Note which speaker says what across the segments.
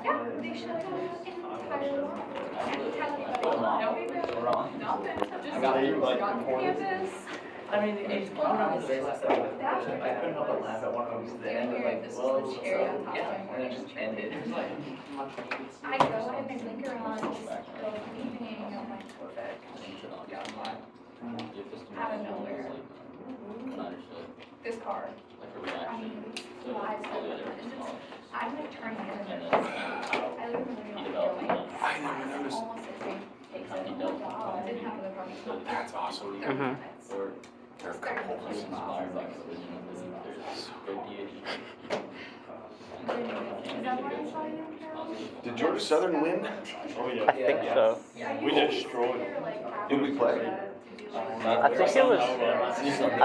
Speaker 1: Yeah, they shut down an entire lot. And tell everybody, no email, nothing, just on campus.
Speaker 2: I mean, it's one of the days last time I couldn't help but laugh at one of them. The end of like,
Speaker 1: This is
Speaker 2: well,
Speaker 1: the cherry on top of
Speaker 2: yeah,
Speaker 1: my
Speaker 2: and then it just ended. It was like,
Speaker 1: I go and I blinker on, just go like an evening, I'm like, perfect. Out of nowhere. This car, I mean, flies over. And just, I'm like turning it in. I literally don't know.
Speaker 3: I never noticed.
Speaker 1: Almost as they takes it. Oh my God, I didn't have the car.
Speaker 3: That's awesome. There are a couple of them.
Speaker 1: Is that why I saw you in Carroll?
Speaker 3: Did Georgia Southern win?
Speaker 4: Oh, yeah.
Speaker 5: I think so.
Speaker 4: We destroyed them.
Speaker 3: Did we play?
Speaker 5: I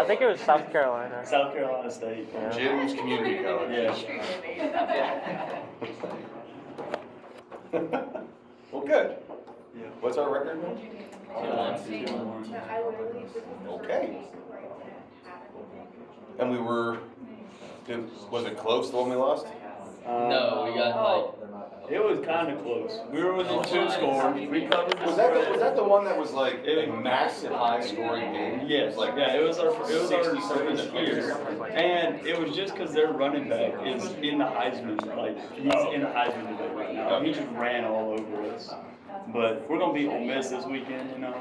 Speaker 5: think it was South Carolina.
Speaker 4: South Carolina State.
Speaker 5: Yeah.
Speaker 3: Jim's Community College.
Speaker 4: Yeah.
Speaker 3: Well, good.
Speaker 4: Yeah.
Speaker 3: What's our record now? Okay. And we were, was it close, the one we lost?
Speaker 6: No, we got like.
Speaker 4: It was kind of close. We were within 2 scores. We covered the
Speaker 3: Was that the one that was like a massive high scoring game?
Speaker 4: Yes,
Speaker 3: Like,
Speaker 4: yeah, it was our
Speaker 3: 67
Speaker 4: first year, and it was just because their running back is in the Heisman, like he's in the Heisman debate right now. He just ran all over us. But we're gonna beat Ole Miss this weekend, you know.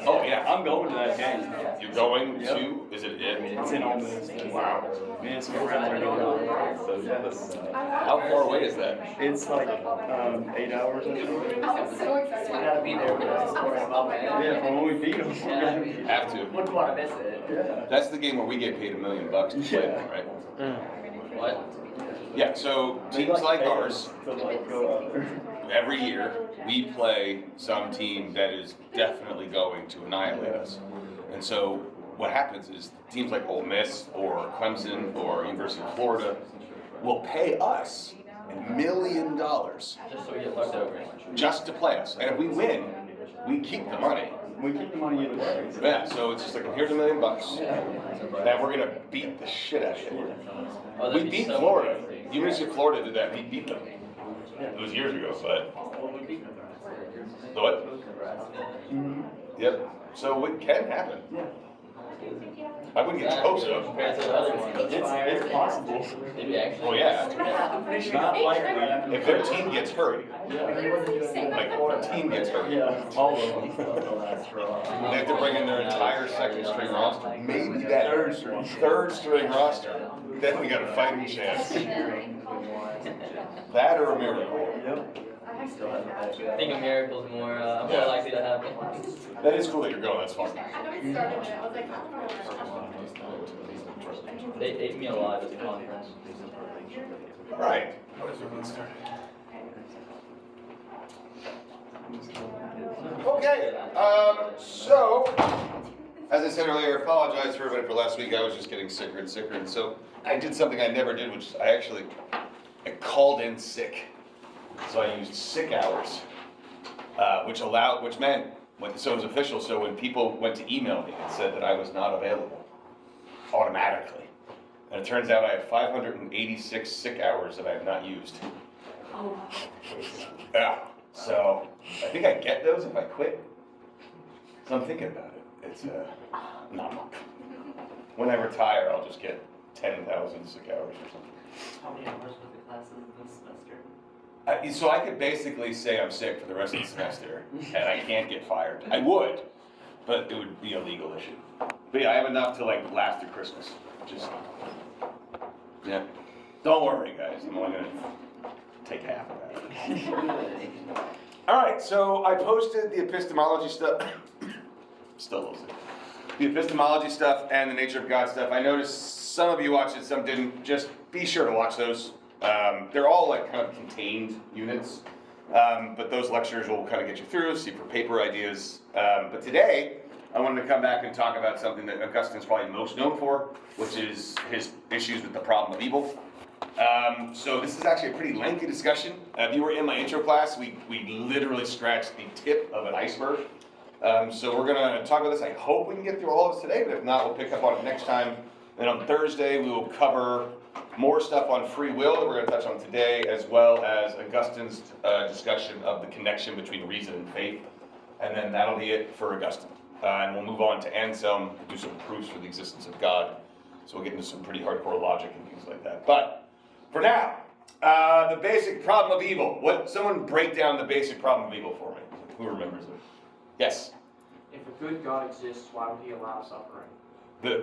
Speaker 4: So
Speaker 3: Oh, yeah.
Speaker 4: I'm going to that game.
Speaker 3: You're going to, is it it?
Speaker 4: It's in Ole Miss.
Speaker 3: Wow.
Speaker 4: Me and some friends are going. So yeah,
Speaker 3: How far away is that?
Speaker 4: it's like 8 hours. I think.
Speaker 1: I'm so excited.
Speaker 2: We gotta be there for the score as well, man.
Speaker 4: Yeah, for when we beat them. We gotta be there.
Speaker 3: Have to.
Speaker 2: Wouldn't wanna miss it.
Speaker 4: Yeah.
Speaker 3: That's the game where we get paid $1 million to play,
Speaker 4: Yeah.
Speaker 3: right?
Speaker 6: What?
Speaker 3: Yeah, so teams like ours,
Speaker 4: To like go out there.
Speaker 3: every year, we play some team that is definitely going to annihilate us. And so what happens is teams like Ole Miss or Clemson or University of Florida will pay us $1 million
Speaker 6: Just so we get fucked over.
Speaker 3: just to play us. And if we win, we keep the money.
Speaker 4: We keep the money either way.
Speaker 3: Yeah, so it's just like, here's $1 million, and we're gonna beat the shit out of you.
Speaker 6: Oh,
Speaker 3: We
Speaker 6: that'd be
Speaker 3: beat
Speaker 6: so
Speaker 3: Florida.
Speaker 6: crazy.
Speaker 3: University of Florida did that. We beat them. It was years ago, but what? Yep. So it can happen.
Speaker 4: Yeah.
Speaker 3: I wouldn't get hopes so.
Speaker 6: Compared to the other ones.
Speaker 4: It's possible.
Speaker 6: Did we actually?
Speaker 3: Well, yeah.
Speaker 4: It's not likely.
Speaker 3: If their team gets hurt,
Speaker 4: Yeah.
Speaker 3: like if their team gets hurt,
Speaker 4: Yeah, all of them.
Speaker 3: they have to bring in their entire second string roster. Maybe that third string roster. Then we got a fighting chance. That or a miracle.
Speaker 4: Yep.
Speaker 6: I think a miracle's more likely to happen.
Speaker 3: That is cool that you're going. That's fun.
Speaker 1: I know it started it, I was like, I don't know.
Speaker 6: They ate me alive as a conference.
Speaker 3: All right. What is it getting started? Okay. So, as I said earlier, I apologize for everybody for last week. I was just getting sicker and sicker, and so I did something I never did, which is I called in sick. So I used sick hours, which meant, so it was official, so when people went to email me, it said that I was not available automatically. And it turns out I have 586 sick hours that I have not used. Yeah, so I think I get those if I quit. So I'm thinking about it. It's not. When I retire, I'll just get 10,000 sick hours or something.
Speaker 2: How many hours with the classes this semester?
Speaker 3: So I could basically say I'm sick for the rest of the semester, and I can't get fired. I would, but it would be a legal issue. But yeah, I have enough to like last through Christmas. Just, yeah. Don't worry, guys. I'm only gonna take half of that. All right, so I posted the epistemology stuff. Still love it. The epistemology stuff and the nature of God stuff. I noticed some of you watched it, some didn't. Just be sure to watch those. They're all like kind of contained units, but those lectures will kind of get you through, see for paper ideas. But today, I wanted to come back and talk about something that Augustine's probably most known for, which is his issues with the problem of evil. So this is actually a pretty lengthy discussion. If you were in my intro class, we literally scratched the tip of an iceberg. So we're going to talk about this. I hope we can get through all of this today, but if not, we'll pick up on it next time. And on Thursday, we will cover more stuff on free will that we're going to touch on today, as well as Augustine's discussion of the connection between reason and faith. And then that'll be it for Augustine. And we'll move on to Anselm, do some proofs for the existence of God. So we'll get into some pretty hardcore logic and things like that. But for now, the basic problem of evil. Someone break down the basic problem of evil for me. Who remembers it? Yes?
Speaker 2: If a good God exists, why would he allow suffering?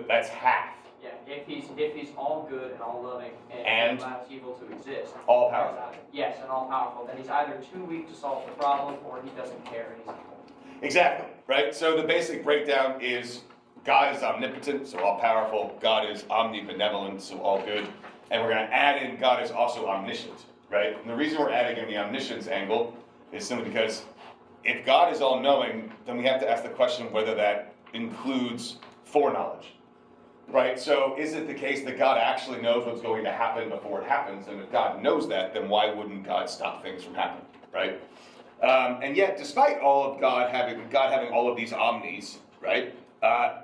Speaker 3: That's half.
Speaker 2: Yeah, if he's all good and all loving
Speaker 3: And
Speaker 2: he allows evil to exist.
Speaker 3: All powerful.
Speaker 2: Yes, and all powerful. Then he's either too weak to solve the problem or he doesn't care and he's evil.
Speaker 3: Exactly, right? So the basic breakdown is God is omnipotent, so all powerful. God is omnibenevolent, so all good. And we're going to add in God is also omniscient, right? And the reason we're adding in the omniscience angle is simply because if God is all-knowing, then we have to ask the question whether that includes foreknowledge, right? So is it the case that God actually knows what's going to happen before it happens? And if God knows that, then why wouldn't God stop things from happening, right? And yet, despite all of God having all of these omnis, right,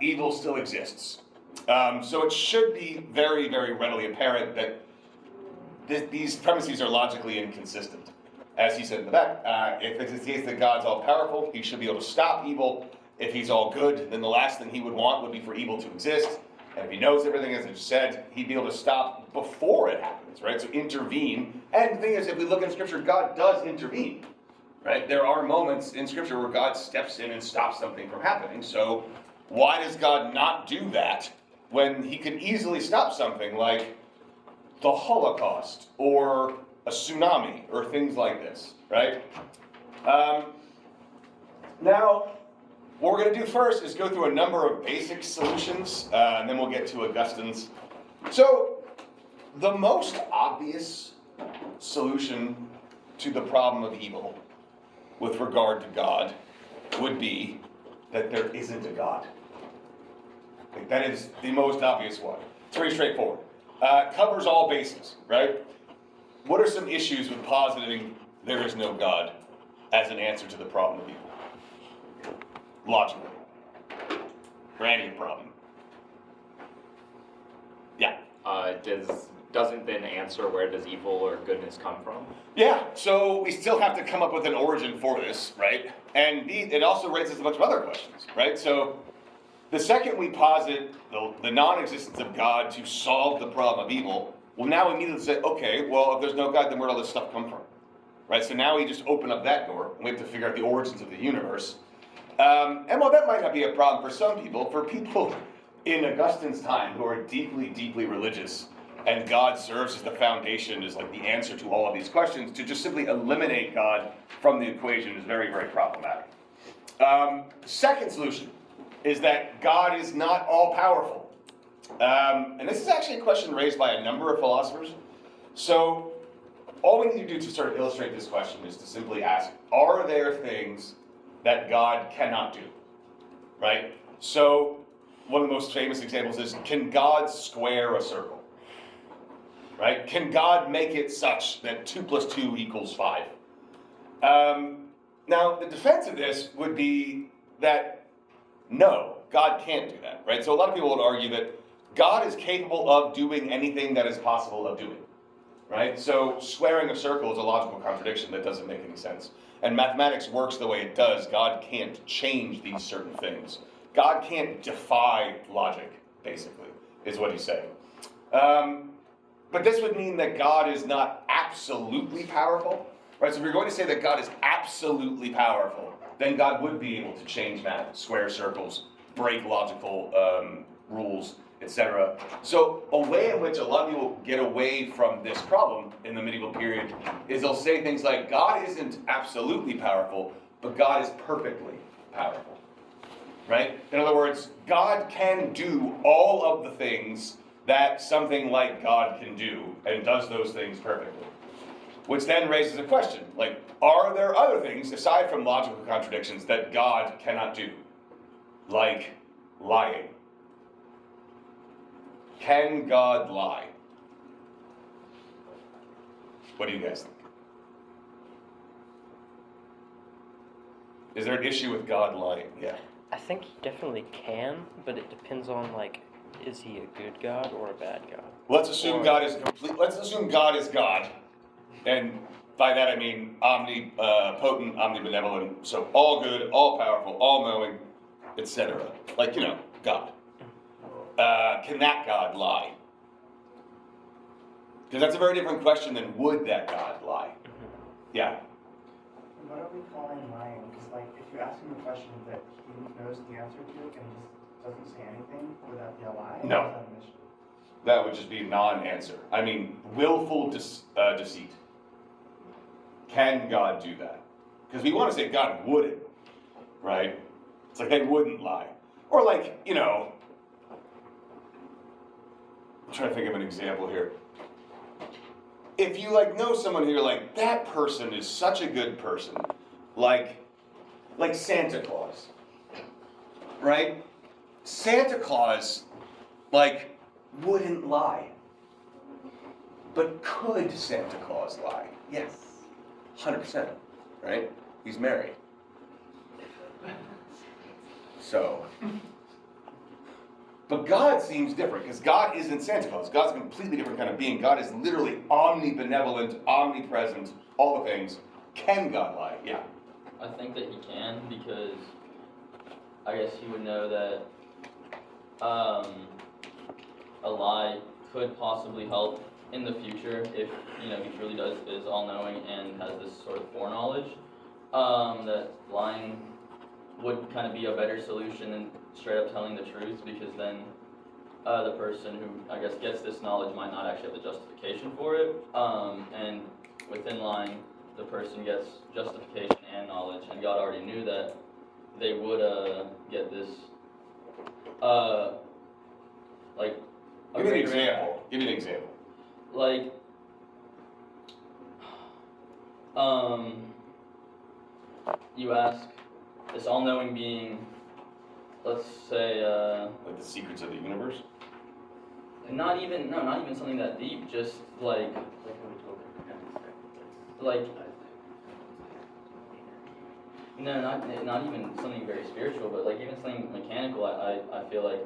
Speaker 3: evil still exists. So it should be very, very readily apparent that these premises are logically inconsistent. As he said in the back, if it's the case that God's all-powerful, he should be able to stop evil. If he's all good, then the last thing he would want would be for evil to exist. And if he knows everything, as I just said, he'd be able to stop before it happens, right? So intervene. And the thing is, if we look in Scripture, God does intervene, right? There are moments in Scripture where God steps in and stops something from happening. So why does God not do that when he could easily stop something like the Holocaust or a tsunami or things like this, right? Now, what we're going to do first is go through a number of basic solutions, and then we'll get to Augustine's. So, the most obvious solution to the problem of evil with regard to God would be that there isn't a God. Like, that is the most obvious one. It's very straightforward. Covers all bases, right? What are some issues with positing there is no God as an answer to the problem of evil? Logically. For any problem. Yeah.
Speaker 7: Doesn't then answer where does evil or goodness come from?
Speaker 3: Yeah, so we still have to come up with an origin for this, right? And it also raises a bunch of other questions, right? So the second we posit the non-existence of God to solve the problem of evil, well, now we immediately say, okay, well, if there's no God, then where did all this stuff come from? Right? So now we just open up that door, and we have to figure out the origins of the universe. And while that might not be a problem for some people, for people in Augustine's time who are deeply, deeply religious, and God serves as the foundation, as like the answer to all of these questions, to just simply eliminate God from the equation is very, very problematic. Second solution is that God is not all-powerful. And this is actually a question raised by a number of philosophers. So all we need to do to sort of illustrate this question is to simply ask, are there things that God cannot do? Right? So one of the most famous examples is, can God square a circle? Right? Can God make it such that 2 + 2 = 5? Now, the defense of this would be that no, God can't do that, right? So a lot of people would argue that God is capable of doing anything that is possible of doing, right? So squaring a circle is a logical contradiction that doesn't make any sense. And mathematics works the way it does. God can't change these certain things. God can't defy logic, basically, is what he's saying. But this would mean that God is not absolutely powerful, right? So if you're going to say that God is absolutely powerful, then God would be able to change math, square circles, break logical rules, etc. So a way in which a lot of people get away from this problem in the medieval period is they'll say things like, God isn't absolutely powerful, but God is perfectly powerful, right? In other words, God can do all of the things that something like God can do, and does those things perfectly. Which then raises a question, like, are there other things, aside from logical contradictions, that God cannot do? Like lying. Can God lie? What do you guys think? Is there an issue with God lying? Yeah.
Speaker 5: I think he definitely can, but it depends on like is he a good God or a bad God?
Speaker 3: Let's assume God is complete. Let's assume God is God, and by that I mean omnipotent, omnibenevolent, so all good, all powerful, all knowing, etc. Like, God. Can that God lie? Because that's a very different question than would that God lie? Yeah.
Speaker 2: What are we calling lying? Because, like, if you ask him a question that he knows the answer to and he just doesn't say anything, would that be a lie?
Speaker 3: No.
Speaker 2: Or is that a mission?
Speaker 3: That would just be non-answer. I mean, willful deceit. Can God do that? Because we want to say God wouldn't, right? It's like they wouldn't lie. Or like, I'm trying to think of an example here. If you know someone who you're like, that person is such a good person, like Santa Claus, right? Santa Claus, wouldn't lie. But could Santa Claus lie? Yes. 100%, right? He's married. So, but God seems different, because God isn't Santa Claus. God's a completely different kind of being. God is literally omnibenevolent, omnipresent, all the things. Can God lie? Yeah.
Speaker 6: I think that he can, because I guess he would know that a lie could possibly help in the future if he truly is all-knowing and has this sort of foreknowledge. That lying would kind of be a better solution than straight up telling the truth, because then the person who I guess gets this knowledge might not actually have the justification for it. And within lying, the person gets justification and knowledge, and God already knew that they would get this
Speaker 3: Give me an example. Give me an example.
Speaker 6: Like, you ask this all-knowing being, let's say,
Speaker 3: Like the secrets of the universe?
Speaker 6: not even something that deep, just like, no, not even something very spiritual, but like even something mechanical, I feel like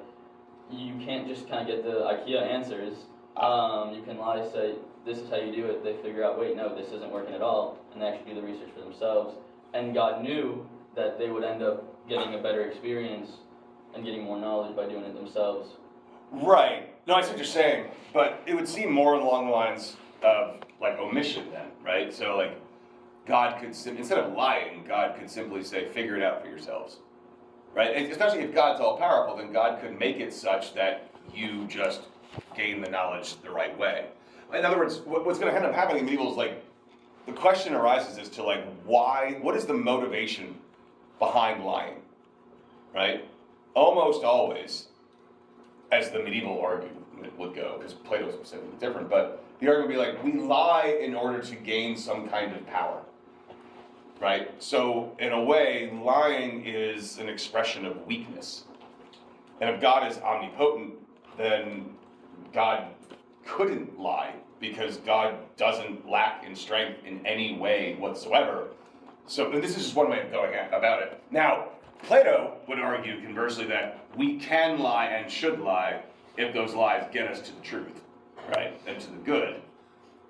Speaker 6: you can't just kind of get the IKEA answers. You can lie, say, this is how you do it. They figure out, wait, no, this isn't working at all, and they actually do the research for themselves. And God knew that they would end up getting a better experience and getting more knowledge by doing it themselves.
Speaker 3: Right. No, I see what you're saying, but it would seem more along the lines of omission then, right? So God could, instead of lying, God could simply say, figure it out for yourselves, right? And especially if God's all powerful, then God could make it such that you just gain the knowledge the right way. In other words, what's going to end up happening in medieval is the question arises as to why, what is the motivation behind lying, right? Almost always, as the medieval argument would go, because Plato's specifically different, but the argument would be we lie in order to gain some kind of power, right? So in a way, lying is an expression of weakness. And if God is omnipotent, then God couldn't lie, because God doesn't lack in strength in any way whatsoever. So this is just one way of going about it. Now, Plato would argue, conversely, that we can lie and should lie if those lies get us to the truth, right, and to the good.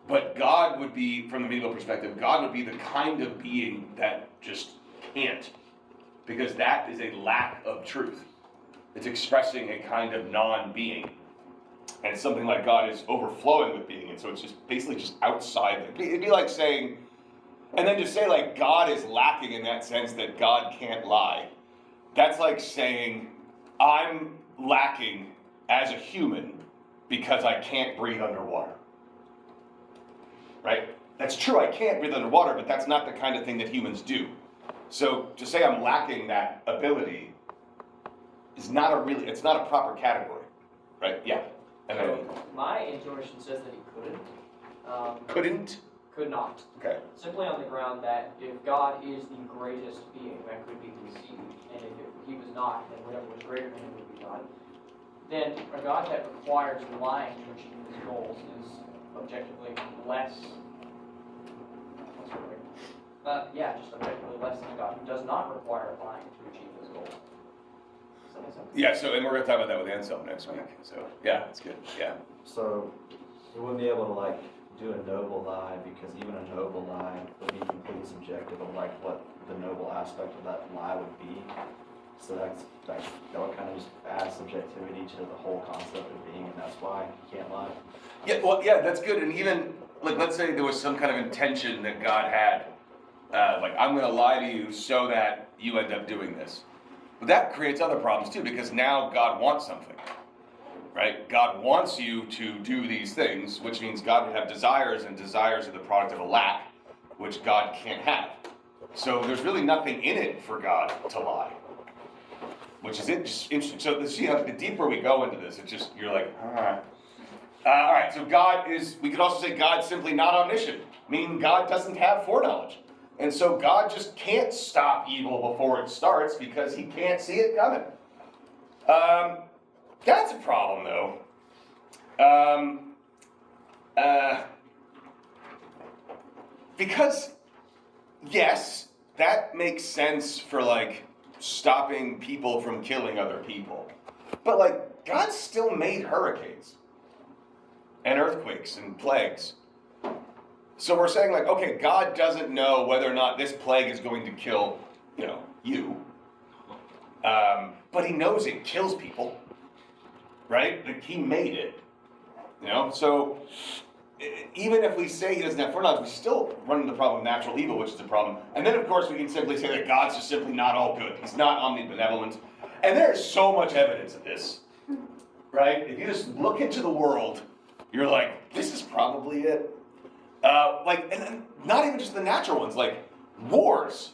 Speaker 3: But God would be, from the medieval perspective, God would be the kind of being that just can't, because that is a lack of truth. It's expressing a kind of non-being. And something like God is overflowing with being, and so it's just basically just outside. It'd be like saying, and then just say God is lacking in that sense that God can't lie. That's like saying, I'm lacking as a human because I can't breathe underwater. Right? That's true, I can't breathe underwater, but that's not the kind of thing that humans do. So to say I'm lacking that ability is it's not a proper category. Right? Yeah. And then,
Speaker 8: my intuition says that he couldn't.
Speaker 3: couldn't?
Speaker 8: Could not.
Speaker 3: Okay.
Speaker 8: Simply on the ground that if God is the greatest being that could be conceived, and if he was not, then whatever was greater than him would be God, then a God that requires lying to achieve his goals is objectively less. What's the word? Just objectively less than a God who does not require lying to achieve his goals. Does
Speaker 3: Yeah, so, and we're gonna talk about that with Anselm next week, so, yeah, it's good, yeah.
Speaker 9: So you wouldn't be able to like do a noble lie because even a noble lie would be completely subjective of like what the noble aspect of that lie would be. So that would kind of just add subjectivity to the whole concept of being, and that's why you can't lie.
Speaker 3: Yeah, well, yeah, that's good, and even, like, let's say there was some kind of intention that God had, like, I'm gonna lie to you so that you end up doing this. But that creates other problems too, because now God wants something, right? God wants you to do these things, which means God would have desires, and desires are the product of a lack, which God can't have. So there's really nothing in it for God to lie, which is interesting. So see how the deeper we go into this, it's just, you're like, all right, so God is, we could also say God's simply not omniscient, meaning God doesn't have foreknowledge. And so God just can't stop evil before it starts because he can't see it coming. That's a problem, though. Because, yes, that makes sense for, like, stopping people from killing other people. But, like, God still made hurricanes and earthquakes and plagues. So we're saying, like, okay, God doesn't know whether or not this plague is going to kill, you. But he knows it kills people, right? Like, he made it, So even if we say he doesn't have foreknowledge, we still run into the problem of natural evil, which is a problem. And then, of course, we can simply say that God's just simply not all good. He's not omnibenevolent. And there's so much evidence of this, right? If you just look into the world, you're like, this is probably it. And then not even just the natural ones, like wars.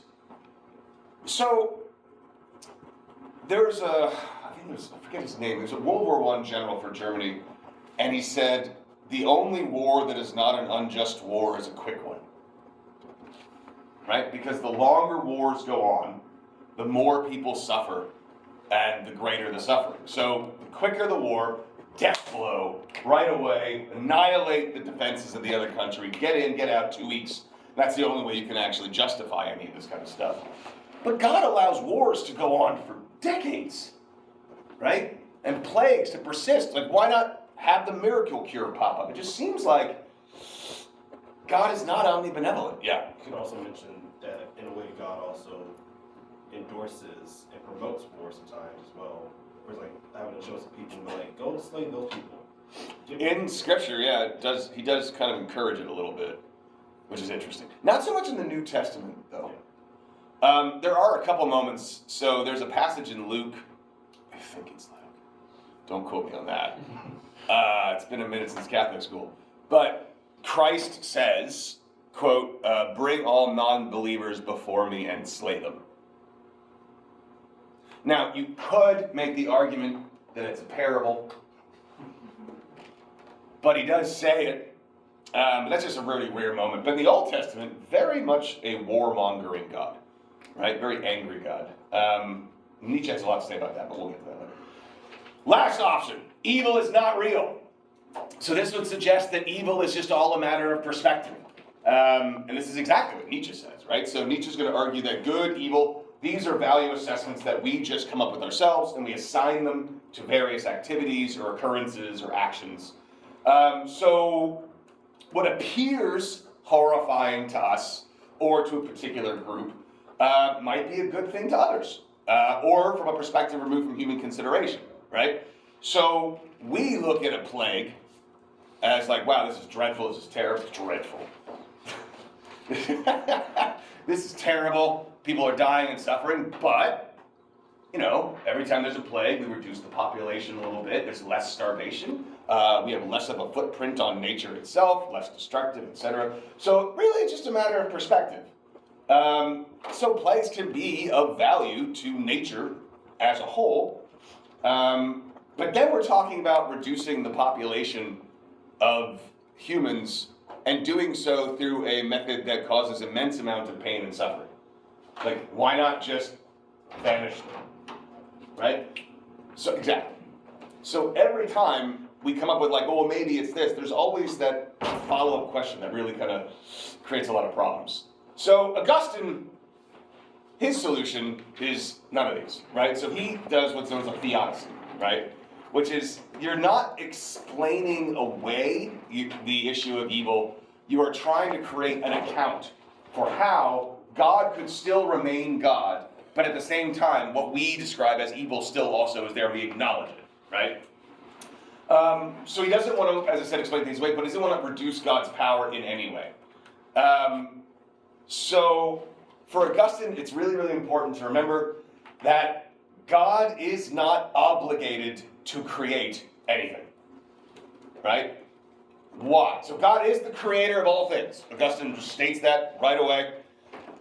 Speaker 3: So there's I forget his name, there's a World War I general for Germany, and he said, the only war that is not an unjust war is a quick one. Right? Because the longer wars go on, the more people suffer, and the greater the suffering. So the quicker the war, death blow, right away, annihilate the defenses of the other country, get in, get out, 2 weeks. That's the only way you can actually justify any of this kind of stuff. But God allows wars to go on for decades, right? And plagues to persist. Like, why not have the miracle cure pop up? It just seems like God is not omnibenevolent. Yeah.
Speaker 10: You can also mention that in a way God also endorses and promotes war sometimes as well. Whereas like having a choice of people and be like, go slay those people.
Speaker 3: In Scripture, yeah, he does kind of encourage it a little bit, which is interesting. Not so much in the New Testament, though. There are a couple moments. So there's a passage in Luke, I think it's Luke. Don't quote me on that. It's been a minute since Catholic school. But Christ says, quote, bring all non-believers before me and slay them. Now, you could make the argument that it's a parable, but he does say it. That's just a really rare moment. But in the Old Testament, very much a warmongering God, right? Very angry God. Nietzsche has a lot to say about that, but we'll get to that later. Last option, evil is not real. So this would suggest that evil is just all a matter of perspective. And this is exactly what Nietzsche says, right? So Nietzsche's going to argue that good, evil, these are value assessments that we just come up with ourselves, and we assign them to various activities or occurrences or actions. So what appears horrifying to us or to a particular group might be a good thing to others, or from a perspective removed from human consideration, right? So we look at a plague as like, wow, this is dreadful, this is terrible, it's dreadful. This is terrible. People are dying and suffering, but, every time there's a plague, we reduce the population a little bit. There's less starvation. We have less of a footprint on nature itself, less destructive, etc. So really, it's just a matter of perspective. So plagues can be of value to nature as a whole, but then we're talking about reducing the population of humans and doing so through a method that causes immense amount of pain and suffering. Like, why not just banish them, right? So, exactly. So every time we come up with like, oh, well, maybe it's this, there's always that follow-up question that really kind of creates a lot of problems. So Augustine, his solution is none of these, right? So he does what's known as a theodicy, right? Which is, you're not explaining away the issue of evil, you are trying to create an account for how God could still remain God, but at the same time, what we describe as evil still also is there, we acknowledge it, right? So he doesn't want to, as I said, explain things away, but he doesn't want to reduce God's power in any way. So for Augustine, it's really, really important to remember that God is not obligated to create anything, right? Why? So God is the creator of all things. Augustine states that right away.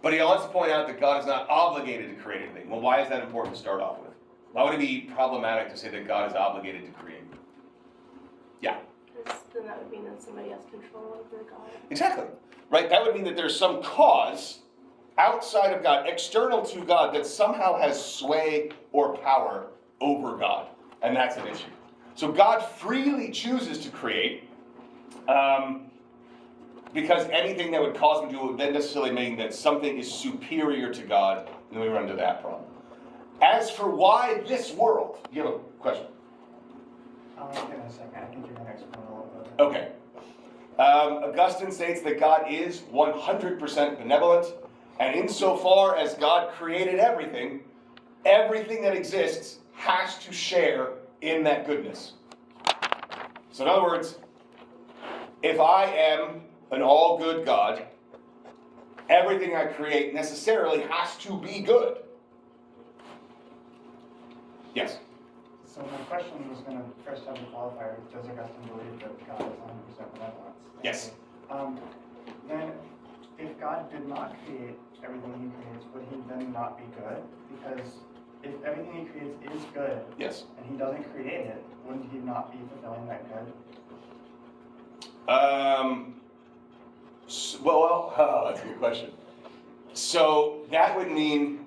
Speaker 3: But he wants to point out that God is not obligated to create anything. Well, why is that important to start off with? Why would it be problematic to say that God is obligated to create? Yeah.
Speaker 11: Because then that would mean that somebody has control over God.
Speaker 3: Exactly. Right? That would mean that there's some cause outside of God, external to God, that somehow has sway or power over God. And that's an issue. So God freely chooses to create, because anything that would cause him to would then necessarily mean that something is superior to God, and then we run into that problem. As for why this world, you have a question?
Speaker 2: I'll look in a second. I think you're going to explain a little bit.
Speaker 3: Okay. Augustine states that God is 100% benevolent, and insofar as God created everything, everything that exists has to share in that goodness. So in other words, if I am an all-good God, everything I create necessarily has to be good. Yes?
Speaker 2: So my question was going to first have the qualifier, does Augustine believe that God is 100% benevolence?
Speaker 3: Yes.
Speaker 2: Then, if God did not create everything he creates, would he then not be good? Because if everything he creates is good,
Speaker 3: Yes.
Speaker 2: and he doesn't create it, wouldn't he not be fulfilling that good?
Speaker 3: That's a good question. So that would mean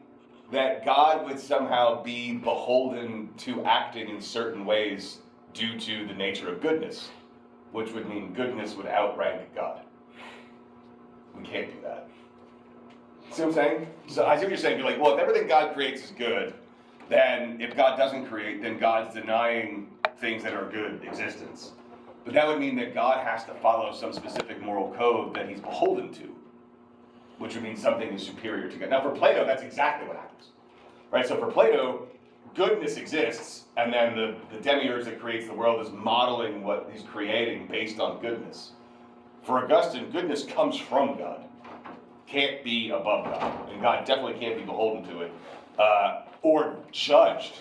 Speaker 3: that God would somehow be beholden to acting in certain ways due to the nature of goodness, which would mean goodness would outrank God. We can't do that. See what I'm saying? So I see what you're saying. You're like, well, if everything God creates is good, then if God doesn't create, then God's denying things that are good existence. But that would mean that God has to follow some specific moral code that he's beholden to, which would mean something is superior to God. Now for Plato, that's exactly what happens. Right? So for Plato, goodness exists, and then the demiurge that creates the world is modeling what he's creating based on goodness. For Augustine, goodness comes from God. Can't be above God. And God definitely can't be beholden to it. Or judged,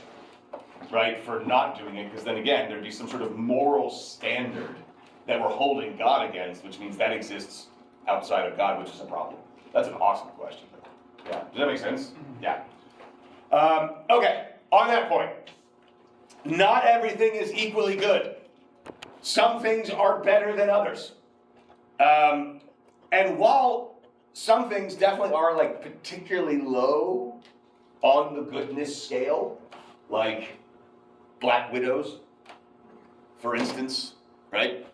Speaker 3: right, for not doing it, because then again, there'd be some sort of moral standard that we're holding God against, which means that exists outside of God, which is a problem. That's an awesome question. Yeah, does that make sense? Yeah. Okay, on that point, not everything is equally good. Some things are better than others. And while some things definitely are like particularly low on the goodness scale, like black widows, for instance, right?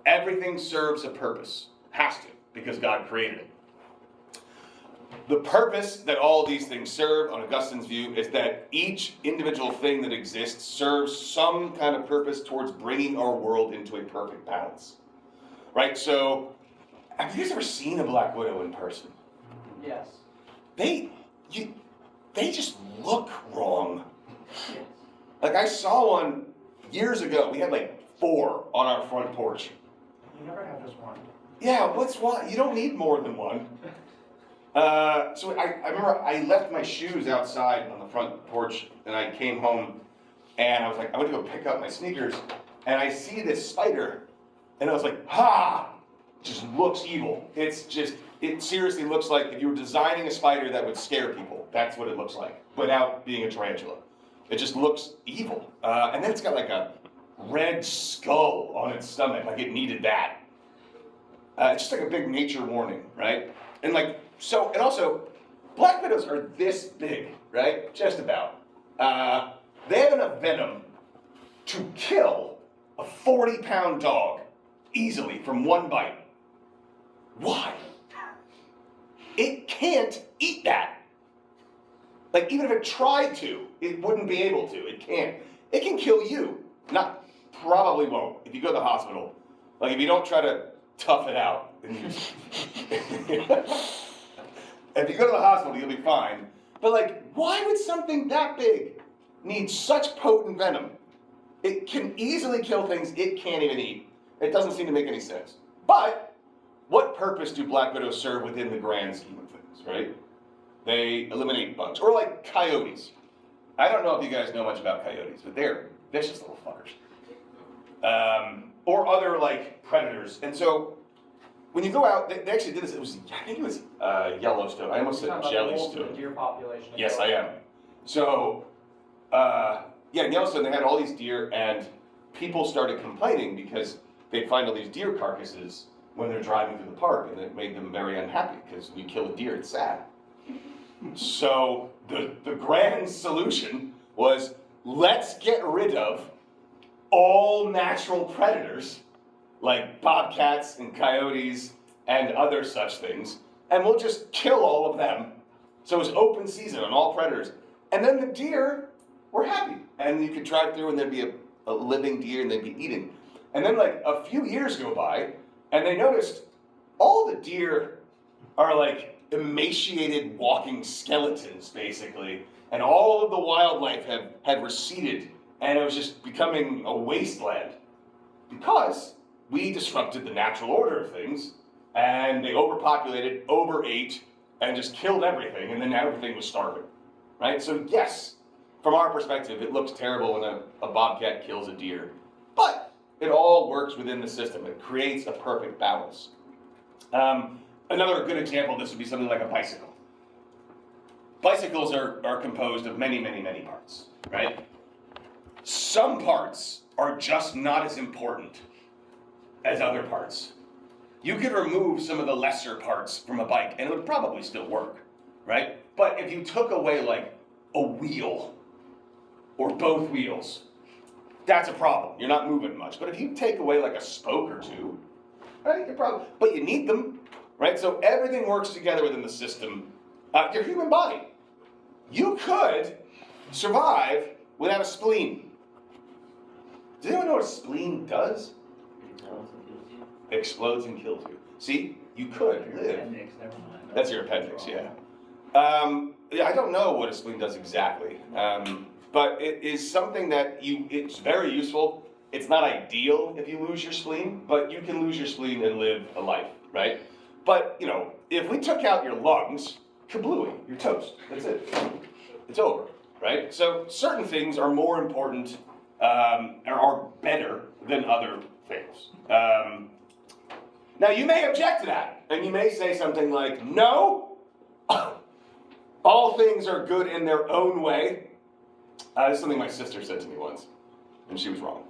Speaker 3: Everything serves a purpose, has to, because God created it. The purpose that all these things serve, on Augustine's view, is that each individual thing that exists serves some kind of purpose towards bringing our world into a perfect balance. Right? So, have you guys ever seen a black widow in person?
Speaker 8: Yes.
Speaker 3: They just look wrong.
Speaker 8: Yes.
Speaker 3: Like I saw one years ago. We had like 4 on our front porch.
Speaker 2: You never have just one.
Speaker 3: Yeah, what's one? You don't need more than one. So I remember I left my shoes outside on the front porch, and I came home, and I was like, I went to go pick up my sneakers, and I see this spider, and I was like, ha! Just looks evil. It seriously looks like if you were designing a spider that would scare people, that's what it looks like, without being a tarantula. It just looks evil. And then it's got like a red skull on its stomach, like it needed that. It's just like a big nature warning, right? And also, black widows are this big, right? Just about. They have enough venom to kill a 40-pound dog easily from one bite. Why? it can't eat that. Like, even if it tried to, it wouldn't be able to. It can't. It can kill you. Probably won't. If you go to the hospital, like, if you don't try to tough it out, then if you go to the hospital, you'll be fine. But, like, why would something that big need such potent venom? It can easily kill things it can't even eat. It doesn't seem to make any sense. But what purpose do black widows serve within the grand scheme of things, right? They eliminate bugs. Or like coyotes. I don't know if you guys know much about coyotes, but they're vicious little fuckers. Or other like predators. And so when you go out, they actually did this. I think it was Yellowstone. I almost said Jellystone.
Speaker 8: Deer population.
Speaker 3: Yes, I am. So, in Yellowstone, they had all these deer, and people started complaining because they'd find all these deer carcasses when they're driving through the park, and it made them very unhappy because when you kill a deer, it's sad. So the grand solution was, let's get rid of all natural predators like bobcats and coyotes and other such things, and we'll just kill all of them. So it was open season on all predators. And then the deer were happy, and you could drive through and there'd be a living deer and they'd be eating. And then like a few years go by, and they noticed all the deer are like emaciated walking skeletons, basically, and all of the wildlife had receded, and it was just becoming a wasteland because we disrupted the natural order of things, and they overpopulated, overate, and just killed everything, and then everything was starving, right? So yes, from our perspective, it looks terrible when a bobcat kills a deer, but it all works within the system. It creates a perfect balance. Another good example of this would be something like a bicycle. Bicycles are composed of many, many, many parts, right? Some parts are just not as important as other parts. You could remove some of the lesser parts from a bike and it would probably still work, right? But if you took away like a wheel or both wheels, that's a problem. You're not moving much. But if you take away like a spoke or two, right, but you need them, right? So everything works together within the system. Your human body, you could survive without a spleen. Does anyone know what a spleen does? Explodes and kills you. See, you could live.
Speaker 4: Appendix, never mind.
Speaker 3: That's your appendix, yeah. I don't know what a spleen does exactly, but it is something that it's very useful. It's not ideal if you lose your spleen, but you can lose your spleen and live a life, right? But, you know, if we took out your lungs, kablooey, you're toast. That's it. It's over, right? So certain things are more important, are better than other things. Now, you may object to that, and you may say something like, no, all things are good in their own way. This is something my sister said to me once, and she was wrong.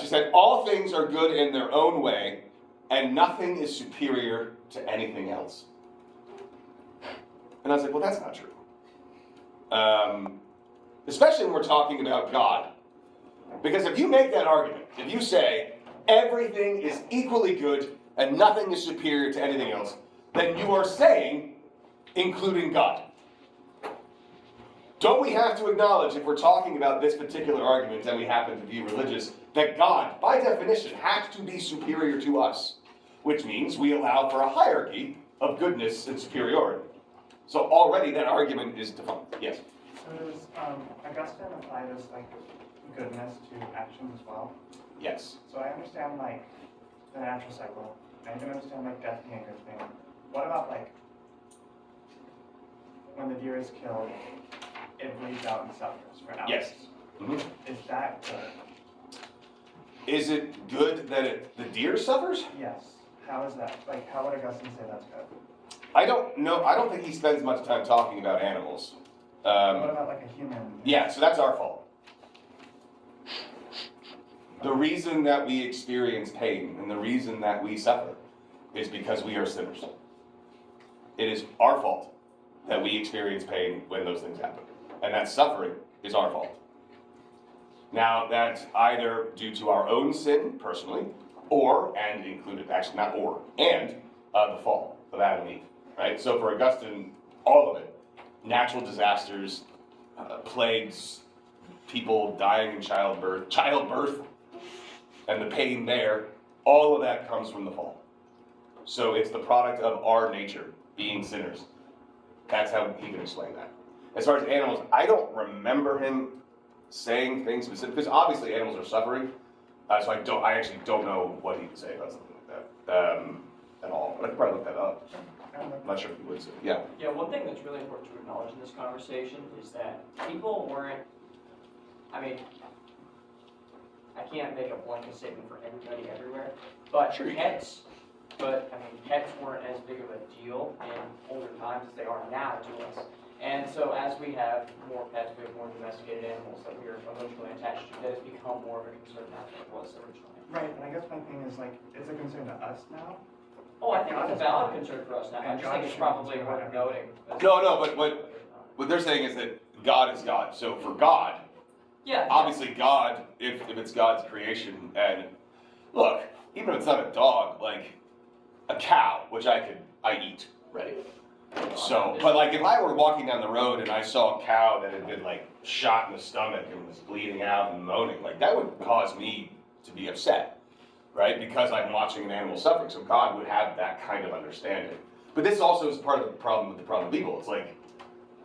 Speaker 3: She said, all things are good in their own way, and nothing is superior to anything else. And I was like, well, that's not true. Especially when we're talking about God. Because if you make that argument, if you say, everything is equally good and nothing is superior to anything else, then you are saying, including God. Don't we have to acknowledge, if we're talking about this particular argument and we happen to be religious, that God, by definition, has to be superior to us, which means we allow for a hierarchy of goodness and superiority. So already that argument is defunct. Yes?
Speaker 2: So does Augustine apply this like goodness to actions as well?
Speaker 3: Yes.
Speaker 2: So I understand like the natural cycle. I can understand like death being a good thing. What about like when the deer is killed, it bleeds out and suffers for hours?
Speaker 3: Yes. Mm-hmm.
Speaker 2: Is that good?
Speaker 3: Is it good that the deer suffers?
Speaker 2: Yes. How is that? Like, how would Augustine say that's good?
Speaker 3: I don't know. I don't think he spends much time talking about animals.
Speaker 2: What about like a human?
Speaker 3: Yeah, so that's our fault. The reason that we experience pain and the reason that we suffer is because we are sinners. It is our fault that we experience pain when those things happen. And that suffering is our fault. Now, that's either due to our own sin, personally, or, and included, actually not or, and the fall of Adam and Eve. right? So for Augustine, all of it, natural disasters, plagues, people dying in childbirth, and the pain there, all of that comes from the fall. So it's the product of our nature, being sinners. That's how he can explain that. As far as animals, I don't remember him saying things specific, because obviously animals are suffering, so I actually don't know what he would say about something like that at all. But I could probably look that up. I'm not sure if he would say. Yeah.
Speaker 8: Yeah, one thing that's really important to acknowledge in this conversation is that people weren't, I mean, I can't make a blanket statement for everybody everywhere, but
Speaker 3: Sure you
Speaker 8: pets, pets weren't as big of a deal in older times as they are now to us. And so as we have more pets, we have more domesticated animals that we are emotionally attached to, that has become more of a concern now than it was originally.
Speaker 2: Right, and I guess my thing is like, it's a concern to us now.
Speaker 8: Oh, I think it's a valid concern for us now. I just think it's probably worth noting.
Speaker 3: No, but what they're saying is that God is God. So for God,
Speaker 8: Yeah.
Speaker 3: obviously God, if it's God's creation, and look, even if it's not a dog, like a cow, which I eat, right? So, but like if I were walking down the road and I saw a cow that had been like shot in the stomach and was bleeding out and moaning, like that would cause me to be upset, right? Because I'm watching an animal suffering. So God would have that kind of understanding. But this also is part of the problem with the problem of evil. It's like,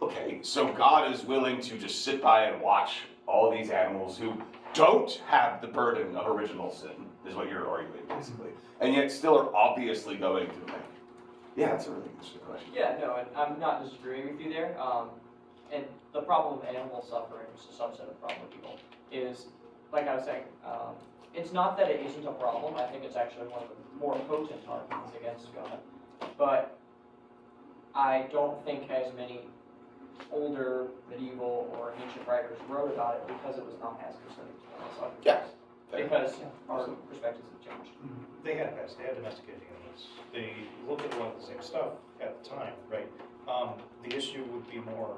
Speaker 3: okay, so God is willing to just sit by and watch all these animals who don't have the burden of original sin, is what you're arguing basically, and yet still are obviously going through pain. Yeah, that's a really interesting question.
Speaker 8: Yeah, no, and I'm not disagreeing with you there. And the problem with animal suffering, which is a subset of problem with people, is, like I was saying, it's not that it isn't a problem. I think it's actually one of the more potent arguments against God. But I don't think as many older medieval or ancient writers wrote about it because it was not as concerning to them.
Speaker 3: Yeah.
Speaker 8: Because our perspectives have changed.
Speaker 12: They had pets, they had domesticated animals. They looked at a lot of the same stuff at the time, right? The issue would be more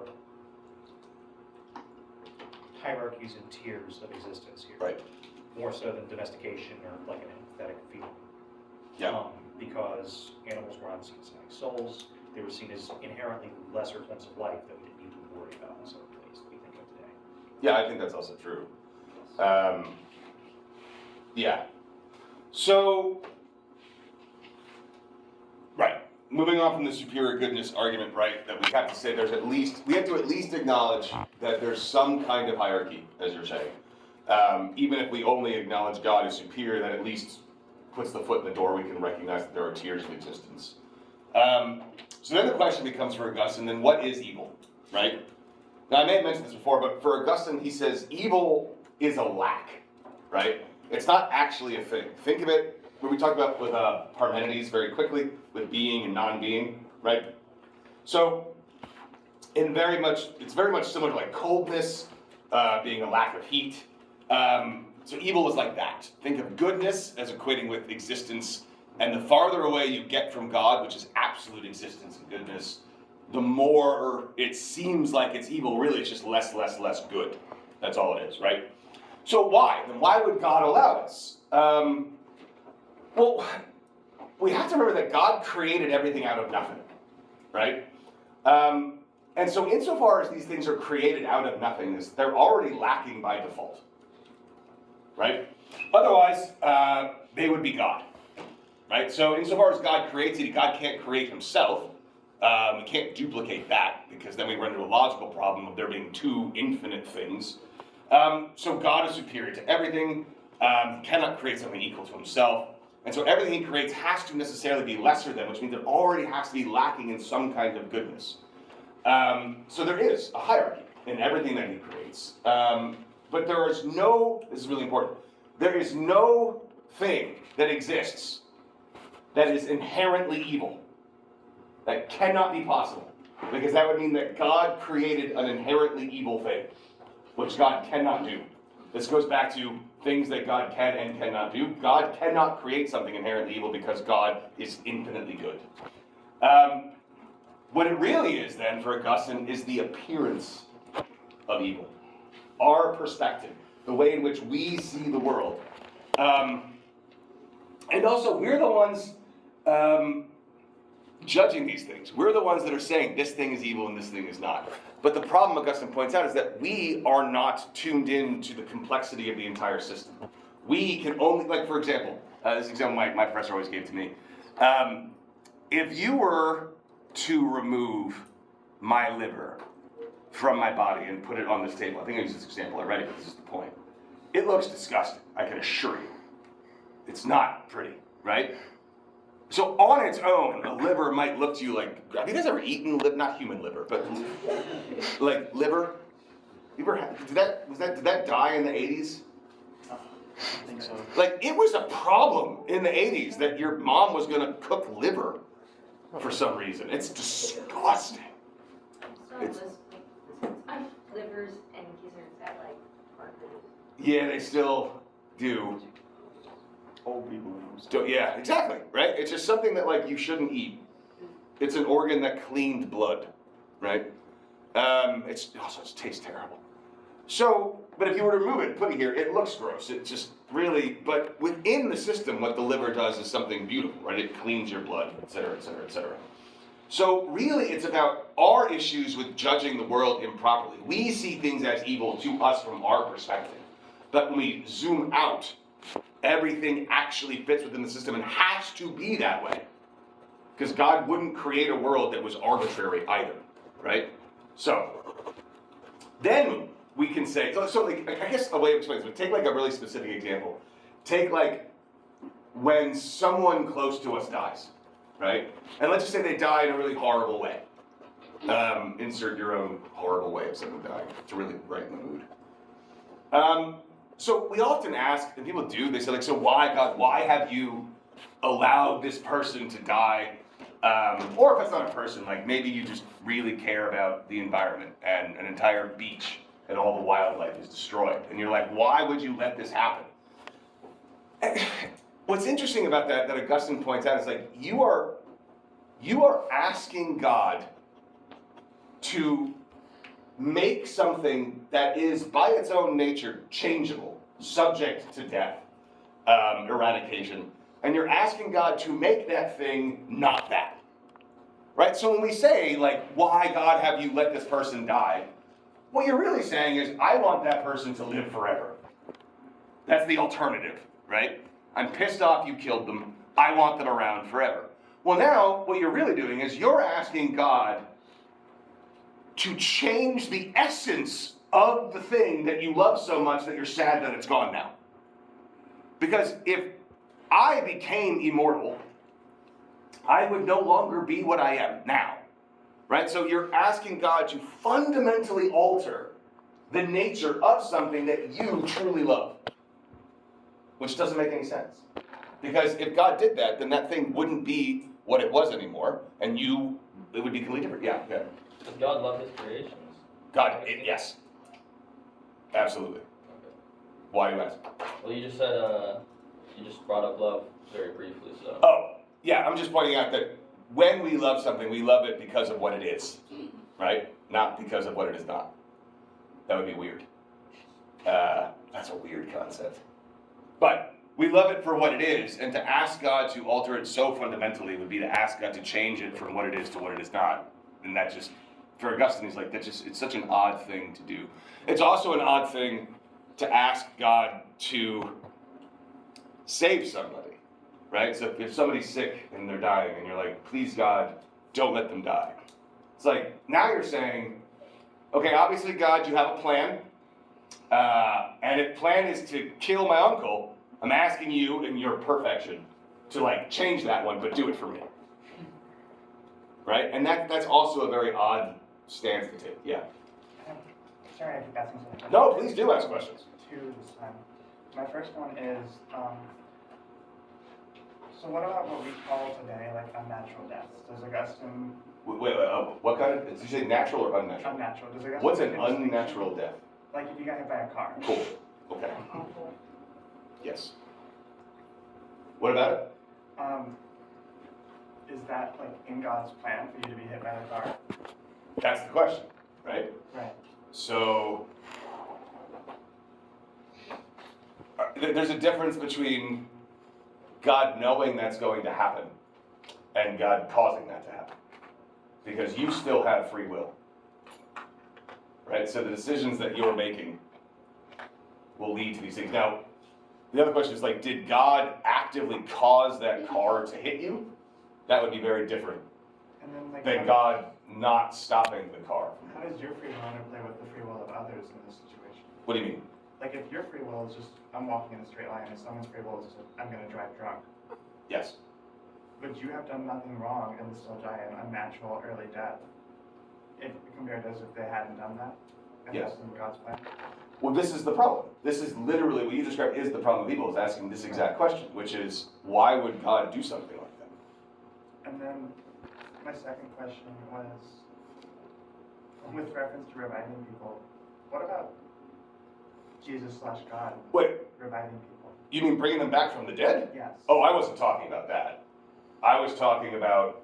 Speaker 12: hierarchies and tiers of existence here.
Speaker 3: Right.
Speaker 12: More so than domestication or like an empathetic feeling.
Speaker 3: Yeah.
Speaker 12: Because animals were not seen as having souls, they were seen as inherently lesser forms of life that we didn't need to worry about in some ways that we think of today.
Speaker 3: Yeah, I think that's also true. Yeah. So, right. Moving on from the superior goodness argument, right, that we have to say we have to at least acknowledge that there's some kind of hierarchy, as you're saying. Even if we only acknowledge God as superior, that at least puts the foot in the door, we can recognize that there are tiers of existence. So then the question becomes for Augustine, then what is evil, right? Now I may have mentioned this before, but for Augustine, he says evil is a lack, right? It's not actually a thing. Think of it, when we talk about with Parmenides very quickly, with being and non-being, right? So, it's very much similar to like coldness, being a lack of heat. So evil is like that. Think of goodness as equating with existence, and the farther away you get from God, which is absolute existence and goodness, the more it seems like it's evil. Really, it's just less good. That's all it is, right? So why? Then why would God allow this? Well, we have to remember that God created everything out of nothing, right? And so insofar as these things are created out of nothingness, they're already lacking by default, right? Otherwise, they would be God, right? So insofar as God creates it, God can't create himself. We can't duplicate that, because then we run into a logical problem of there being two infinite things. So God is superior to everything. He cannot create something equal to himself. And so everything he creates has to necessarily be lesser than, which means it already has to be lacking in some kind of goodness. So there is a hierarchy in everything that he creates. But there is this is really important, there is no thing that exists that is inherently evil. That cannot be possible. Because that would mean that God created an inherently evil thing, which God cannot do. This goes back to things that God can and cannot do. God cannot create something inherently evil because God is infinitely good. What it really is then for Augustine is the appearance of evil. Our perspective, the way in which we see the world. And also we're the ones, judging these things. We're the ones that are saying this thing is evil and this thing is not. But the problem, Augustine points out, is that we are not tuned in to the complexity of the entire system. We can only, like for example, this example my professor always gave to me. If you were to remove my liver from my body and put it on this table, I think I used this example already, but this is the point. It looks disgusting, I can assure you. It's not pretty, right? So on its own, a liver might look to you like, have you guys ever eaten not human liver, but like liver? You ever did that die in the 80s?
Speaker 4: I think so.
Speaker 3: Like it was a problem in the 80s that your mom was gonna cook liver for some reason. It's disgusting. It's,
Speaker 1: livers and gizzards at like Harvard.
Speaker 3: yeah, they still do.
Speaker 4: Old people.
Speaker 3: Yeah, exactly, right? It's just something that like you shouldn't eat. It's an organ that cleaned blood, right? It tastes terrible. So, but if you were to remove it and put it here, it looks gross. It just really, but within the system, what the liver does is something beautiful, right? It cleans your blood, et cetera, et cetera, et cetera. So really, it's about our issues with judging the world improperly. We see things as evil to us from our perspective. But when we zoom out, everything actually fits within the system and has to be that way. Because God wouldn't create a world that was arbitrary either, right? So, then we can say, so like, I guess a way of explaining this, but take like a really specific example. Take like when someone close to us dies, right? And let's just say they die in a really horrible way. Insert your own horrible way of someone dying to really brighten the mood. So we often ask, and people do, they say like, so why, God, why have you allowed this person to die? Or if it's not a person, like maybe you just really care about the environment and an entire beach and all the wildlife is destroyed. And you're like, why would you let this happen? And what's interesting about that Augustine points out is like, you are asking God to make something that is by its own nature changeable, subject to death, eradication, and you're asking God to make that thing not that, right? So when we say like, why God have you let this person die? What you're really saying is, I want that person to live forever. That's the alternative, right? I'm pissed off you killed them. I want them around forever. Well now, what you're really doing is you're asking God to change the essence of the thing that you love so much that you're sad that it's gone now. Because if I became immortal, I would no longer be what I am now. Right? So you're asking God to fundamentally alter the nature of something that you truly love. Which doesn't make any sense. Because if God did that, then that thing wouldn't be what it was anymore, and it would be completely different. Yeah, yeah.
Speaker 6: Does God love his creations?
Speaker 3: Yes. Absolutely. Why do you ask?
Speaker 6: Well, you just said, you just brought up love very briefly, so.
Speaker 3: Oh, yeah, I'm just pointing out that when we love something, we love it because of what it is, right? Not because of what it is not. That would be weird. That's a weird concept. But we love it for what it is, and to ask God to alter it so fundamentally would be to ask God to change it from what it is to what it is not. And that just, for Augustine, he's like, it's such an odd thing to do. It's also an odd thing to ask God to save somebody, right? So if somebody's sick and they're dying and you're like, please God, don't let them die. It's like, now you're saying, okay, obviously God, you have a plan. And if plan is to kill my uncle, I'm asking you in your perfection to like change that one, but do it for me. Right? And that's also a very odd stance to take. Yeah.
Speaker 2: Sorry, I keep asking something.
Speaker 3: No, please do ask questions.
Speaker 2: Two this time. My first one is, so what about what we call today like unnatural deaths? Does Augustine?
Speaker 3: Wait, what kind of? Did you say natural or unnatural?
Speaker 2: Unnatural. Does Augustine?
Speaker 3: What's an
Speaker 2: make a distinction?
Speaker 3: unnatural death?
Speaker 2: Like if you got hit by a car.
Speaker 3: Cool. Okay. Yes. What about it?
Speaker 2: Is that like in God's plan for you to be hit by a car?
Speaker 3: That's the question, right?
Speaker 2: Right.
Speaker 3: So there's a difference between God knowing that's going to happen and God causing that to happen. Because you still have free will. Right? So the decisions that you're making will lead to these things. Now, the other question is like, did God actively cause that car to hit you? That would be very different
Speaker 2: And then, like,
Speaker 3: than God not stopping the car.
Speaker 2: How does your free will interplay with the free will of others in this situation?
Speaker 3: What do you mean?
Speaker 2: Like, if your free will is just, I'm walking in a straight line, and someone's free will is just, I'm gonna drive drunk,
Speaker 3: Yes.
Speaker 2: but you have done nothing wrong and still die an unnatural early death, if compared to as if they hadn't done that, and
Speaker 3: Yes.
Speaker 2: that's in God's plan.
Speaker 3: Well, this is the problem. This is literally what you described is the problem of evil, is asking this exact question, which is, why would God do something like that?
Speaker 2: And then, my second question was, with reference to reviving people, what about Jesus/God
Speaker 3: Wait,
Speaker 2: reviving people?
Speaker 3: you mean bringing them back from the dead?
Speaker 2: Yes.
Speaker 3: Oh, I wasn't talking about that. I was talking about,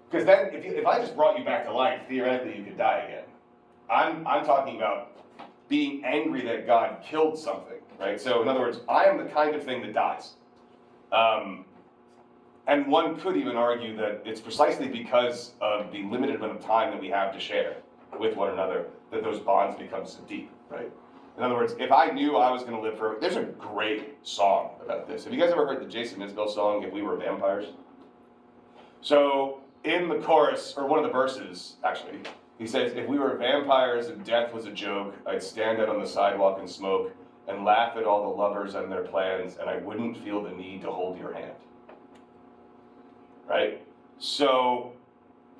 Speaker 3: because then if I just brought you back to life, theoretically you could die again. I'm talking about being angry that God killed something, right? So in other words, I am the kind of thing that dies. And one could even argue that it's precisely because of the limited amount of time that we have to share with one another that those bonds become so deep, right? In other words, if I knew I was going to live forever, there's a great song about this. Have you guys ever heard the Jason Isbell song, If We Were Vampires? So in the chorus, or one of the verses, actually, he says, if we were vampires and death was a joke, I'd stand out on the sidewalk and smoke and laugh at all the lovers and their plans, and I wouldn't feel the need to hold your hand. Right? So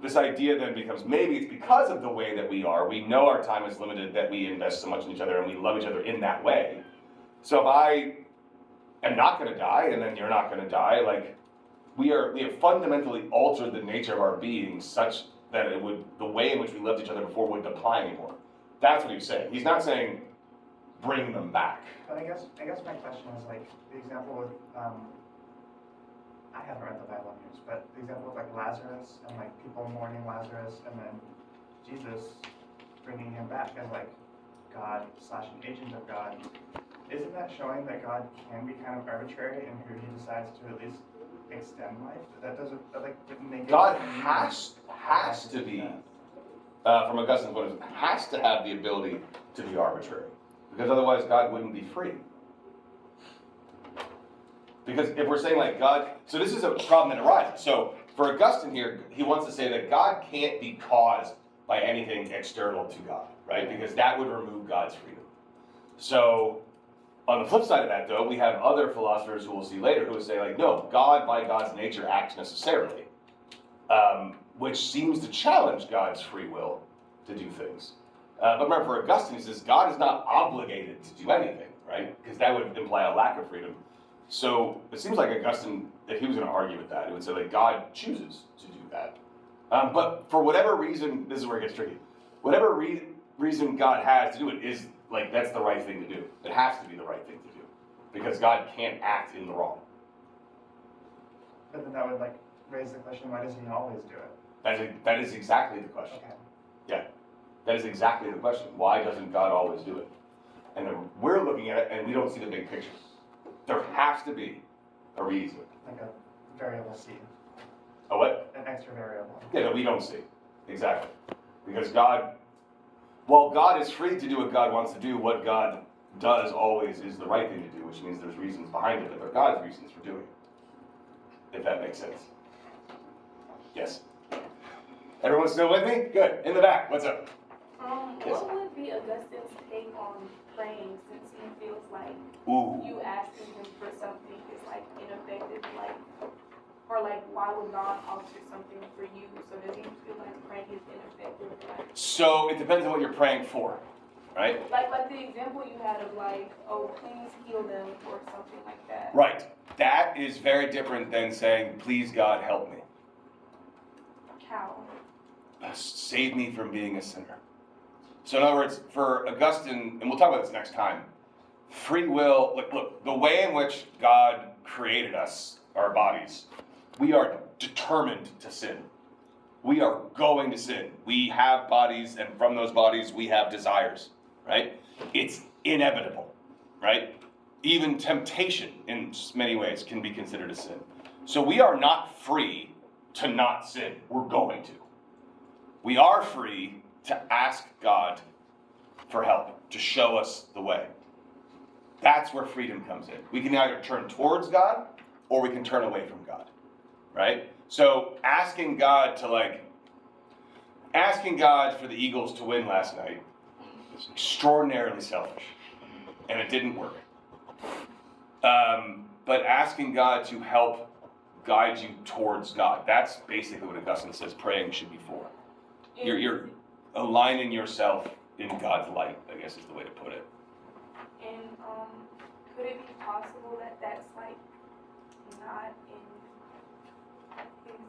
Speaker 3: this idea then becomes, maybe it's because of the way that we are, we know our time is limited, that we invest so much in each other and we love each other in that way. So if I am not going to die and then you're not going to die, like we have fundamentally altered the nature of our being such that it would, the way in which we loved each other before wouldn't apply anymore. That's what he's saying. He's not saying bring them back.
Speaker 2: But I guess my question is like the example with I haven't read the Bible in years, but the example of like Lazarus and like people mourning Lazarus and then Jesus bringing him back as like God/an agent of God. Isn't that showing that God can be kind of arbitrary in who he decides to at least extend life? That doesn't wouldn't make
Speaker 3: God has to be, from Augustine's point of view, has to have the ability to be arbitrary, because otherwise God wouldn't be free. Because if we're saying like God, so this is a problem that arises. So for Augustine here, he wants to say that God can't be caused by anything external to God, right? Because that would remove God's freedom. So on the flip side of that, though, we have other philosophers who we'll see later who would say like, no, God by God's nature acts necessarily, which seems to challenge God's free will to do things. But remember, for Augustine, he says God is not obligated to do anything, right? Because that would imply a lack of freedom. So it seems like Augustine, if he was going to argue with that, he would say like God chooses to do that. But for whatever reason, this is where it gets tricky. Whatever reason God has to do it is like that's the right thing to do. It has to be the right thing to do because God can't act in the wrong.
Speaker 2: But then that would like raise the question: why doesn't he always do it?
Speaker 3: That is exactly the question.
Speaker 2: Okay.
Speaker 3: Yeah, that is exactly the question. Why doesn't God always do it? And then we're looking at it and we don't see the big picture. There has to be a reason.
Speaker 2: Like a variable C.
Speaker 3: A what?
Speaker 2: An extra variable.
Speaker 3: Yeah, that we don't see. Exactly. Because God, while God is free to do what God wants to do, what God does always is the right thing to do, which means there's reasons behind it, but they're God's reasons for doing it. If that makes sense. Yes. Everyone still with me? Good. In the back. What's up? Yes.
Speaker 11: What would be Augustine's take on praying, since he feels like
Speaker 3: Ooh.
Speaker 11: you asking him for something is like ineffective, like, or like why would God alter something for you? So does he feel like praying is ineffective? Like,
Speaker 3: So it depends on what you're praying for, right?
Speaker 11: like the example you had of like, oh, please heal them or something like that.
Speaker 3: Right. That is very different than saying, please God help me.
Speaker 11: How?
Speaker 3: Save me from being a sinner. So in other words, for Augustine, and we'll talk about this next time, free will, look, the way in which God created us, our bodies, we are determined to sin. We are going to sin. We have bodies, and from those bodies, we have desires, right? It's inevitable, right? Even temptation, in many ways, can be considered a sin. So we are not free to not sin. We're going to. We are free to ask God for help, to show us the way. That's where freedom comes in. We can either turn towards God or we can turn away from God, right? So asking God for the Eagles to win last night was extraordinarily selfish, and it didn't work. But asking God to help guide you towards God, that's basically what Augustine says praying should be for. You're aligning yourself in God's light, I guess is the way to put it.
Speaker 11: And could it be possible that that's like not in his,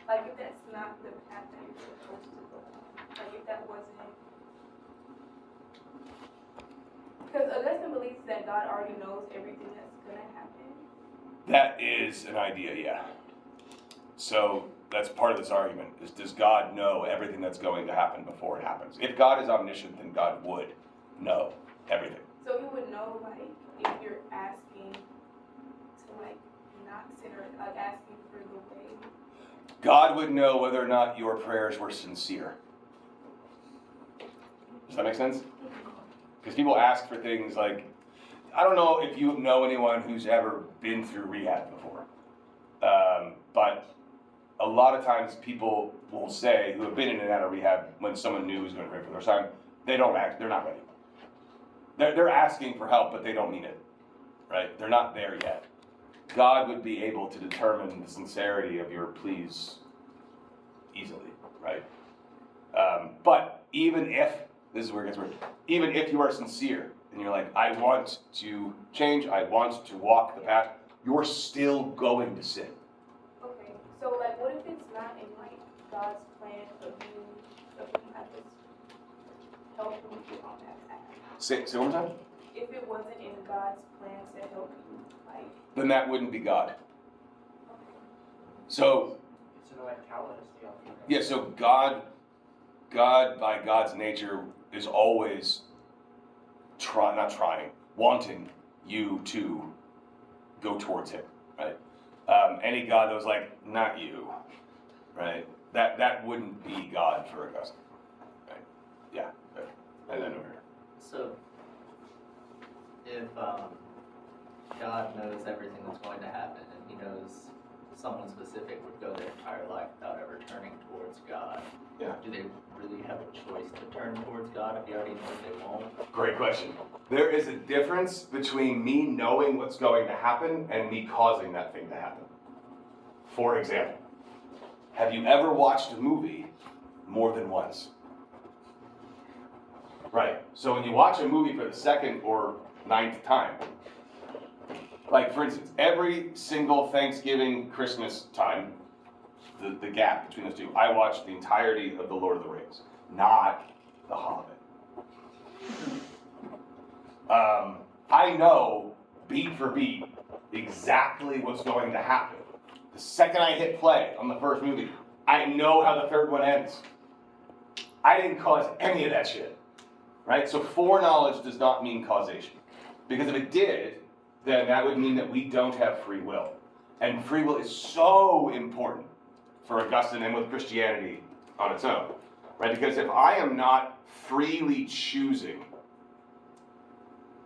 Speaker 11: like if that's not the path that you're supposed to go on, like if that wasn't, because Augustine believes that God already knows everything that's gonna happen.
Speaker 3: That is an idea, yeah. So that's part of this argument, is does God know everything that's going to happen before it happens? If God is omniscient, then God would know everything.
Speaker 11: So he would know, like, if you're asking to, like, not sin or, like, asking for the way.
Speaker 3: God would know whether or not your prayers were sincere. Does that make sense? Because people ask for things like, I don't know if you know anyone who's ever been through rehab before, but a lot of times people will say, who have been in and out of rehab, when someone new is going to pray for the first time, they're not ready. They're asking for help, but they don't mean it, right? They're not there yet. God would be able to determine the sincerity of your pleas easily, right? But even if, this is where it gets weird, even if you are sincere, and you're like, I want to change, I want to walk the path, you're still going to sin.
Speaker 11: Okay, so, like, what if it's not in, like, God's plan of you have this helping you on that path?
Speaker 3: Say one more time?
Speaker 11: If it wasn't in God's plan to help you, like.
Speaker 3: Then that wouldn't be God. So,
Speaker 8: It's an calloused deal.
Speaker 3: yeah, so God by God's nature is always wanting you to go towards Him, right? Any God that was like, not you, right? That wouldn't be God for Augustine, right? Yeah, and then over here.
Speaker 13: So, if God knows everything that's going to happen, and He knows someone specific would go their entire life without ever turning towards God,
Speaker 3: yeah,
Speaker 13: do they really have a choice to turn towards God if He already knows they won't?
Speaker 3: Great question. There is a difference between me knowing what's going to happen and me causing that thing to happen. For example, have you ever watched a movie more than once? Right. So when you watch a movie for the second or 9th time, like for instance, every single Thanksgiving, Christmas time, the gap between those two, I watched the entirety of The Lord of the Rings, not The Hobbit. I know beat for beat exactly what's going to happen. The second I hit play on the first movie, I know how the third one ends. I didn't cause any of that shit, right? So foreknowledge does not mean causation. Because if it did, then that would mean that we don't have free will. And free will is so important for Augustine and with Christianity on its own, right? Because if I am not freely choosing,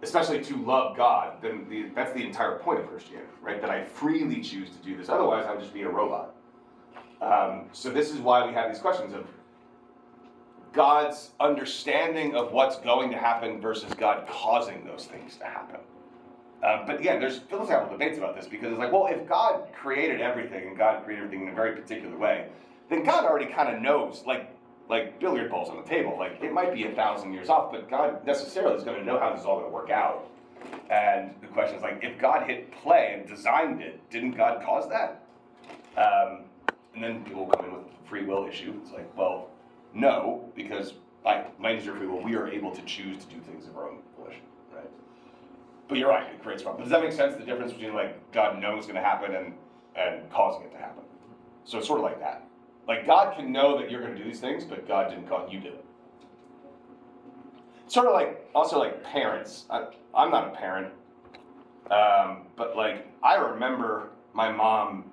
Speaker 3: especially to love God, then that's the entire point of Christianity, right? That I freely choose to do this. Otherwise, I would just be a robot. So this is why we have these questions of God's understanding of what's going to happen versus God causing those things to happen. But again, there's philosophical debates about this because it's like, well, if God created everything and God created everything in a very particular way, then God already kind of knows, like billiard balls on the table. Like, it might be 1,000 years off, but God necessarily is going to know how this is all going to work out. And the question is like, if God hit play and designed it, didn't God cause that? And then people come in with the free will issue. It's like, well, no, because by nature of free will, we are able to choose to do things of our own volition, right? But you're right, it creates problems. Does that make sense, the difference between like God knows what's going to happen and causing it to happen? So it's sort of like that. Like, God can know that you're going to do these things, but God didn't cause you to. Sort of like, also like parents. I'm not a parent, But like, I remember my mom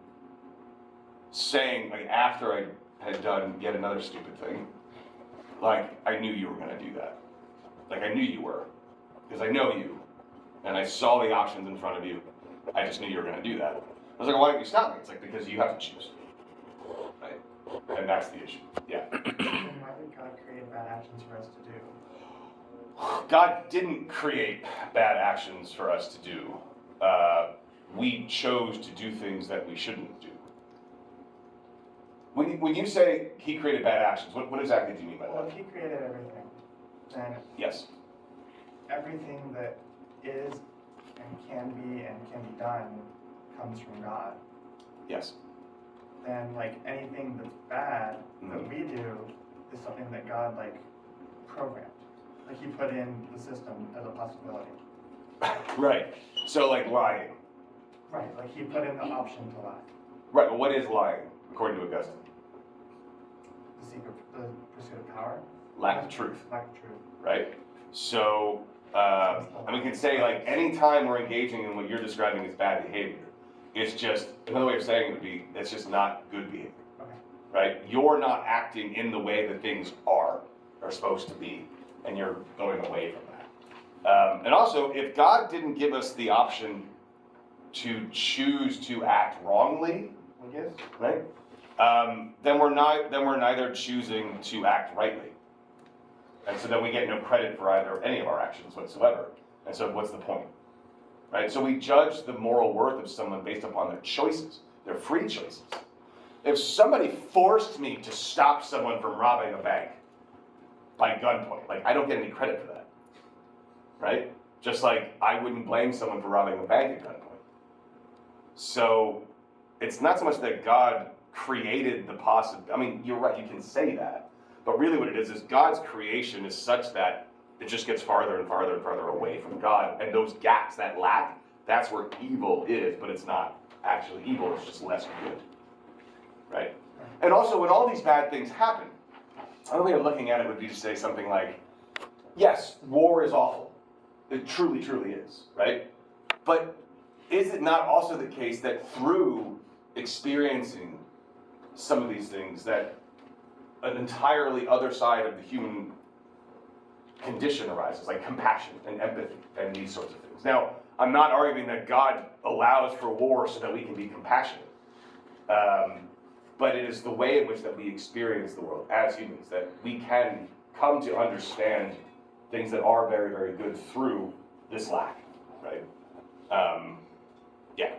Speaker 3: saying, like, after I had done yet another stupid thing, like, I knew you were gonna do that. Like, I knew you were, because I know you, and I saw the options in front of you. I just knew you were gonna do that. I was like, why don't you stop me? It's like, because you have to choose, right? And that's the issue, yeah.
Speaker 2: Why did God create bad actions for us to do?
Speaker 3: God didn't create bad actions for us to do. We chose to do things that we shouldn't do. When you say he created bad actions, what exactly do you mean by
Speaker 2: Well,
Speaker 3: that?
Speaker 2: if he created everything, then
Speaker 3: Yes.
Speaker 2: everything that is and can be done comes from God.
Speaker 3: Yes.
Speaker 2: Then like anything that's bad that we do is something that God like programmed. Like he put in the system as a possibility.
Speaker 3: Right. So like lying.
Speaker 2: Right, like he put in the option to lie.
Speaker 3: Right, but what is lying, according to Augustine?
Speaker 2: The pursuit of power?
Speaker 3: Lack of truth.
Speaker 2: Lack of truth.
Speaker 3: Right? So, and we can say like anytime we're engaging in what you're describing as bad behavior, it's just, another way of saying it would be, it's just not good behavior.
Speaker 2: Okay.
Speaker 3: Right? You're not acting in the way that things are supposed to be, and you're going away from that. And also, if God didn't give us the option to choose to act wrongly, I guess, right? Then we're neither choosing to act rightly. And so then we get no credit for either any of our actions whatsoever. And so what's the point? Right? So we judge the moral worth of someone based upon their choices, their free choices. If somebody forced me to stop someone from robbing a bank by gunpoint, like I don't get any credit for that. Right? Just like I wouldn't blame someone for robbing a bank at gunpoint. So it's not so much that God created the I mean, you're right, you can say that. But really what it is God's creation is such that it just gets farther and farther and farther away from God. And those gaps, that lack, that's where evil is, but it's not actually evil, it's just less good. Right? And also when all these bad things happen, another way of looking at it would be to say something like, yes, war is awful. It truly, truly is, right? But is it not also the case that through experiencing some of these things that an entirely other side of the human condition arises, like compassion and empathy and these sorts of things? Now, I'm not arguing that God allows for war so that we can be compassionate. But it is the way in which that we experience the world as humans, that we can come to understand things that are very, very good through this lack, right? Yeah.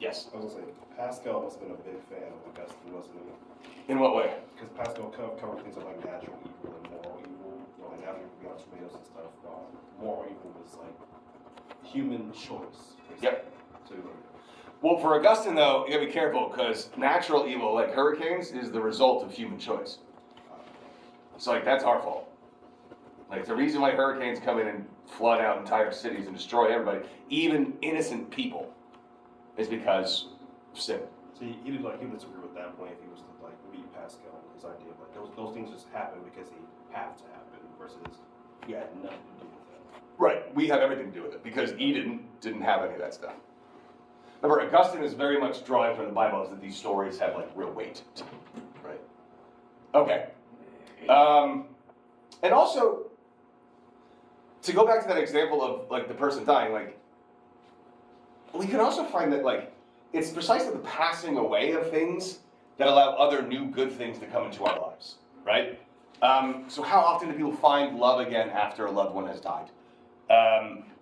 Speaker 3: Yes?
Speaker 10: I was gonna say, Pascal must have been a big fan of Augustine, wasn't he?
Speaker 3: In what way?
Speaker 10: Because Pascal covered things like natural evil and moral evil, like natural evil beyond tomatoes and stuff. Moral evil was like human choice.
Speaker 3: Yep.
Speaker 10: So,
Speaker 3: Well, for Augustine, though, you gotta be careful, because natural evil, like hurricanes, is the result of human choice. So, like, that's our fault. Like, the reason why hurricanes come in and flood out entire cities and destroy everybody, even innocent people, is because of sin.
Speaker 10: So he would disagree with that point if he was to like meet Pascal and his idea of like those things just happen because they have to happen versus he had nothing to do with that.
Speaker 3: Right, we have everything to do with it, because Eden didn't have any of that stuff. Remember, Augustine is very much drawing from the Bible is that these stories have like real weight to them, right? Okay. And also, to go back to that example of like the person dying, like, we can also find that like, it's precisely the passing away of things that allow other new good things to come into our lives, right? So how often do people find love again after a loved one has died?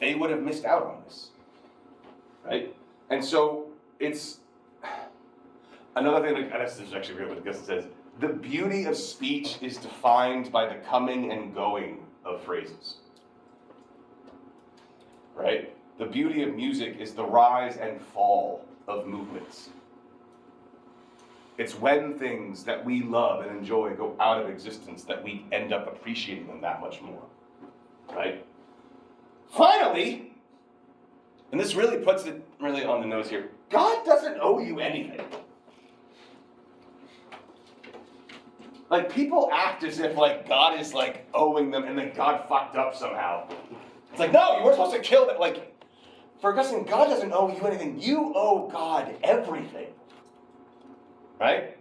Speaker 3: They would have missed out on this, right? And so it's another thing that this is actually real, but Augustine says, the beauty of speech is defined by the coming and going of phrases, right? The beauty of music is the rise and fall of movements. It's when things that we love and enjoy go out of existence that we end up appreciating them that much more, right? Finally, and this really puts it really on the nose here, God doesn't owe you anything. Like, people act as if like God is like owing them and that God fucked up somehow. It's like, no, you weren't supposed to kill them. Like, for Augustine, God doesn't owe you anything. You owe God everything. Right?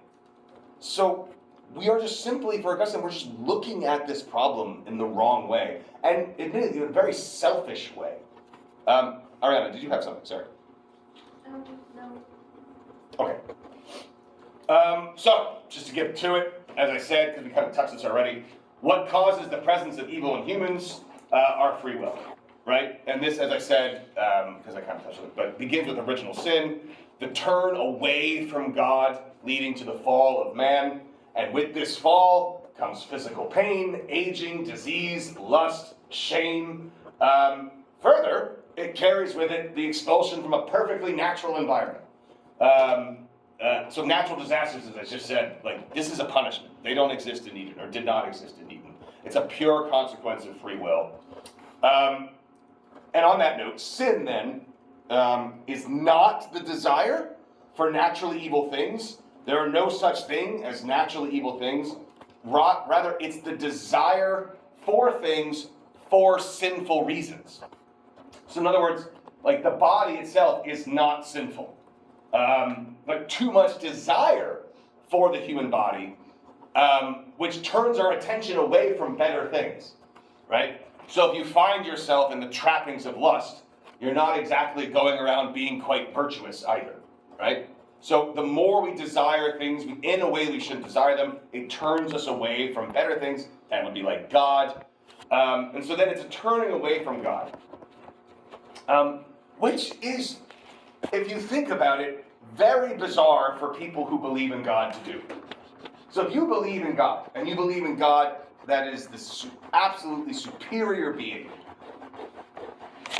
Speaker 3: So we are just simply, for Augustine, we're just looking at this problem in the wrong way. And admittedly, in a very selfish way. Ariana, did you have something? Sorry.
Speaker 11: No.
Speaker 3: Okay. So, just to get to it, as I said, because we kind of touched this already, what causes the presence of evil in humans are free will, right? And this, as I said, because I kind of touched on it, but begins with original sin, the turn away from God leading to the fall of man, and with this fall comes physical pain, aging, disease, lust, shame. Further, it carries with it the expulsion from a perfectly natural environment. So natural disasters, as I just said, like this is a punishment. They don't exist in Eden, or did not exist in Eden. It's a pure consequence of free will. And on that note, sin then is not the desire for naturally evil things. There are no such thing as naturally evil things. Rather, it's the desire for things for sinful reasons. So in other words, like the body itself is not sinful. But too much desire for the human body, which turns our attention away from better things, right? So if you find yourself in the trappings of lust, you're not exactly going around being quite virtuous either, right? So the more we desire things in a way we should desire them, it turns us away from better things, that would be like God. And so then it's a turning away from God, which is, if you think about it, very bizarre for people who believe in God to do. So if you believe in God, and you believe in God that is the absolutely superior being,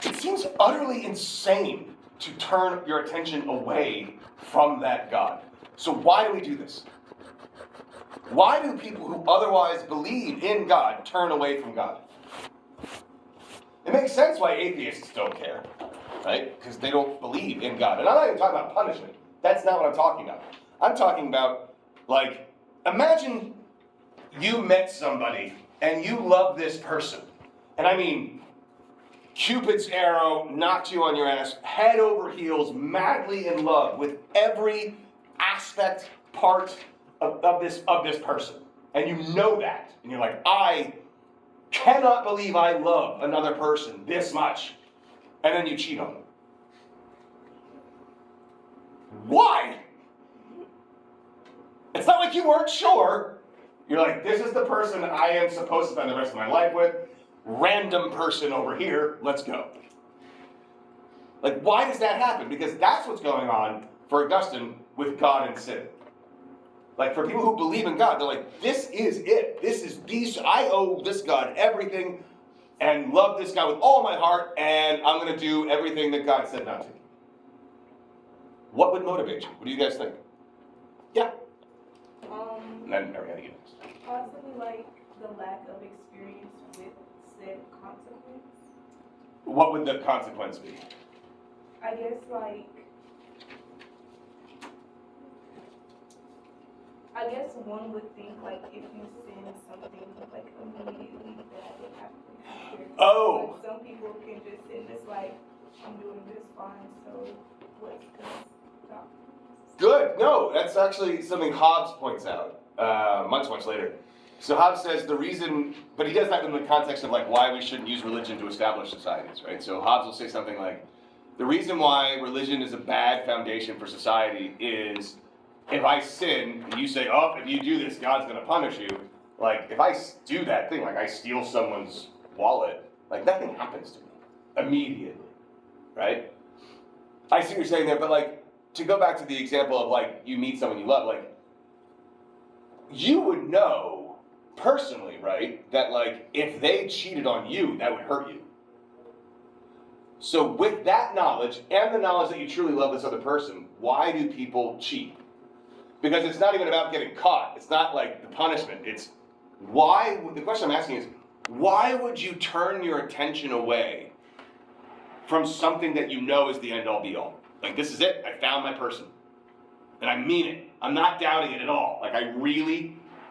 Speaker 3: it seems utterly insane to turn your attention away from that God. So why do we do this? Why do people who otherwise believe in God turn away from God? It makes sense why atheists don't care, right? Because they don't believe in God. And I'm not even talking about punishment. That's not what I'm talking about. I'm talking about, like, imagine you met somebody and you love this person. And I mean, Cupid's arrow knocked you on your ass, head over heels, madly in love with every aspect, part of this person. And you know that. And you're like, I cannot believe I love another person this much. And then you cheat on them. Why? It's not like you weren't sure. You're like, this is the person I am supposed to spend the rest of my life with. Random person over here, let's go. Like, why does that happen? Because that's what's going on for Augustine with God and sin. Like, for people who believe in God, they're like, this is it. I owe this God everything and love this God with all my heart, and I'm going to do everything that God said not to. What would motivate you? What do you guys think? Yeah. And then Ariana, you next.
Speaker 11: Possibly like the lack of experience with said consequence.
Speaker 3: What would the consequence be?
Speaker 11: I guess one would think like if you sin something like immediately that would happen.
Speaker 3: Oh.
Speaker 11: Like, some people can just sin this like I'm doing this fine, so what's gonna stop?
Speaker 3: Good. No, that's actually something Hobbes points out much later. So Hobbes says the reason, but he does that in the context of like why we shouldn't use religion to establish societies, right? So Hobbes will say something like, the reason why religion is a bad foundation for society is if I sin and you say, oh, if you do this, God's going to punish you. Like if I do that thing, like I steal someone's wallet, like nothing happens to me immediately, right? I see what you're saying there, but like to go back to the example of like you meet someone you love, like you would know personally, right, that like if they cheated on you, that would hurt you. So with that knowledge and the knowledge that you truly love this other person, why do people cheat? Because it's not even about getting caught. It's not like the punishment. It's why, the question I'm asking is, why would you turn your attention away from something that you know is the end all be all? Like this is it, I found my person. And I mean it. I'm not doubting it at all. Like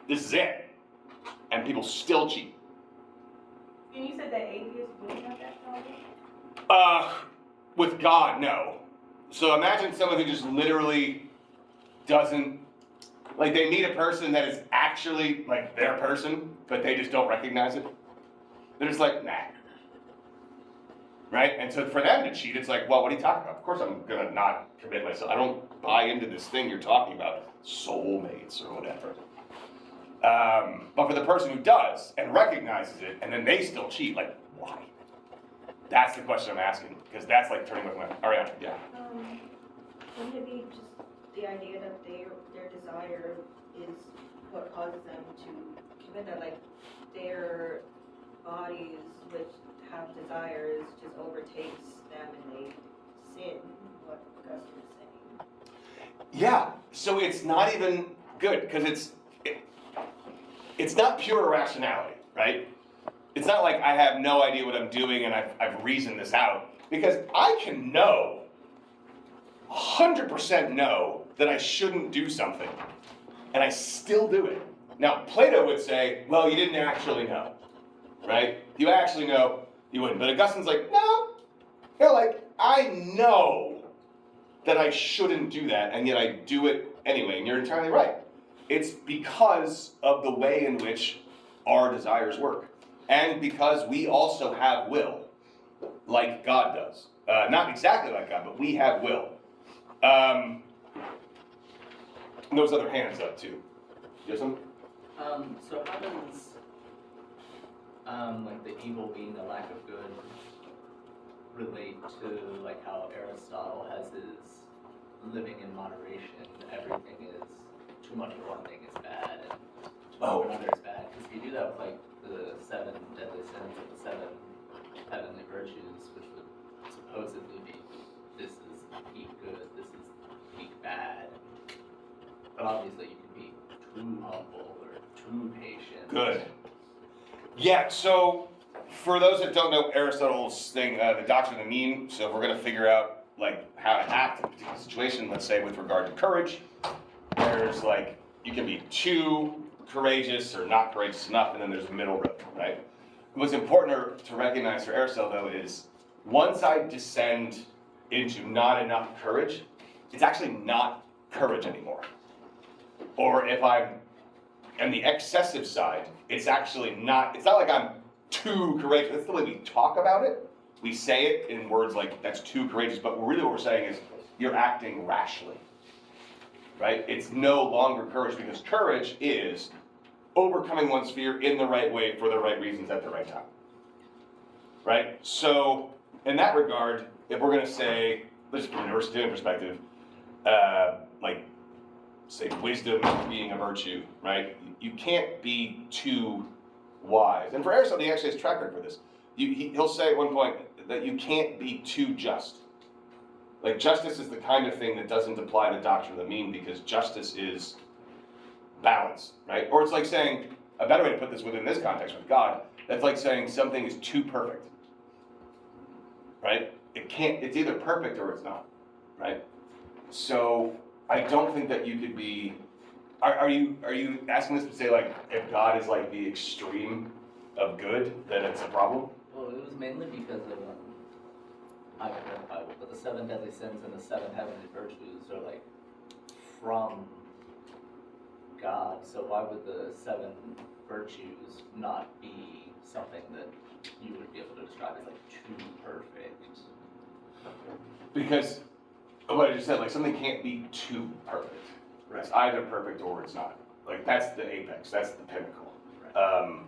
Speaker 3: this is it. And people still cheat.
Speaker 11: And you said that atheists wouldn't have that problem?
Speaker 3: with God, no. So imagine someone who just literally doesn't, like they meet a person that is actually like their person, but they just don't recognize it. They're just like, nah. Right? And so for them to cheat, it's like, well, what are you talking about? Of course I'm gonna not commit myself. I don't buy into this thing you're talking about, soulmates or whatever. But for the person who does and recognizes it, and then they still cheat, like, why? That's the question I'm asking, because that's like turning with my, Ariana, yeah.
Speaker 14: Wouldn't it be just the idea that their desire is what causes them to commit that, like their bodies, which have desires, just overtakes them and they sin, what Augustine is saying?
Speaker 3: Yeah, so it's not even good, because it's not pure irrationality, right? It's not like I have no idea what I'm doing and I've reasoned this out, because I can know, 100% know that I shouldn't do something, and I still do it. Now, Plato would say, well, you didn't actually know, right? You actually know, you wouldn't. But Augustine's like, no. They're like, I know that I shouldn't do that, and yet I do it anyway, and you're entirely right. It's because of the way in which our desires work, and because we also have will, like God does. Not exactly like God, but we have will. And those other hands up too. You have some?
Speaker 13: So how does like the evil being the lack of good relate to like how Aristotle has his living in moderation? Everything is too much of one thing is bad and too much of another is bad. Because if you do that with like the 7 deadly sins of the 7 heavenly virtues, which would supposedly be this is peak good, this is peak bad. But obviously you can be too humble or too patient.
Speaker 3: Good. Yeah, so for those that don't know Aristotle's thing, the doctrine of the mean, so if we're going to figure out like how to act in a particular situation, let's say with regard to courage, there's like, you can be too courageous or not courageous enough, and then there's a middle road, right? What's important to recognize for Aristotle, though, is once I descend into not enough courage, it's actually not courage anymore. Or if I'm on the excessive side, it's actually not, it's not like I'm too courageous. That's the way we talk about it. We say it in words like, that's too courageous, but really what we're saying is, you're acting rashly, right? It's no longer courage, because courage is overcoming one's fear in the right way for the right reasons at the right time, right? So in that regard, if we're going to say, let's from an Aristotelian perspective, like say wisdom being a virtue, right? You can't be too wise. And for Aristotle, he actually has a track record for this. He'll say at one point that you can't be too just. Like justice is the kind of thing that doesn't apply to doctrine of the mean, because justice is balance, right? Or it's like saying, a better way to put this within this context with God, that's like saying something is too perfect, right? It's either perfect or it's not, right? So I don't think that you could be, are you asking this to say like, if God is like the extreme of good, then it's a problem?
Speaker 13: Well, it was mainly because of, I haven't read the Bible, but the 7 deadly sins and the 7 heavenly virtues are like from God, so why would the 7 virtues not be something that you would be able to describe as like too perfect?
Speaker 3: Because what I just said, like something can't be too perfect. Right. It's either perfect or it's not. Like that's the apex, that's the pinnacle. Right.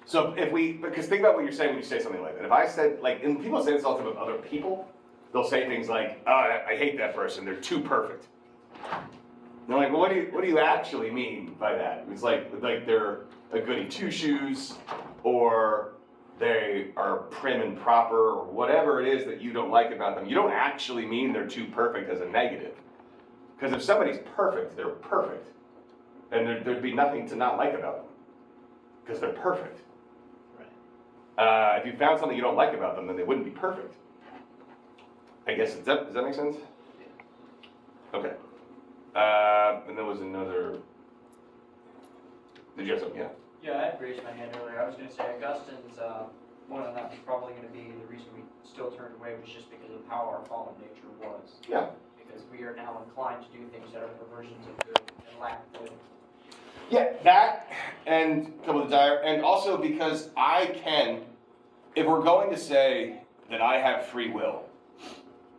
Speaker 3: So because think about what you're saying when you say something like that. If I said, like, and people say this all the time of other people, they'll say things like, oh, I hate that person, they're too perfect. And they're like, well, what do you actually mean by that? It's like they're a goody two-shoes, or they are prim and proper, or whatever it is that you don't like about them. You don't actually mean they're too perfect as a negative. Because if somebody's perfect, they're perfect. And there'd be nothing to not like about them. Because they're perfect. If you found something you don't like about them, then they wouldn't be perfect. I guess, does that make sense? Okay. And there was another, did you have something? Yeah.
Speaker 8: Yeah, I had raised my hand earlier. I was going to say Augustine's one of them is probably gonna be the reason we still turned away was just because of how our fallen nature was.
Speaker 3: Yeah.
Speaker 8: Because we are now inclined to do things that are perversions of good and lack good.
Speaker 3: Yeah, that and a couple of desire, and also because I can, if we're going to say that I have free will,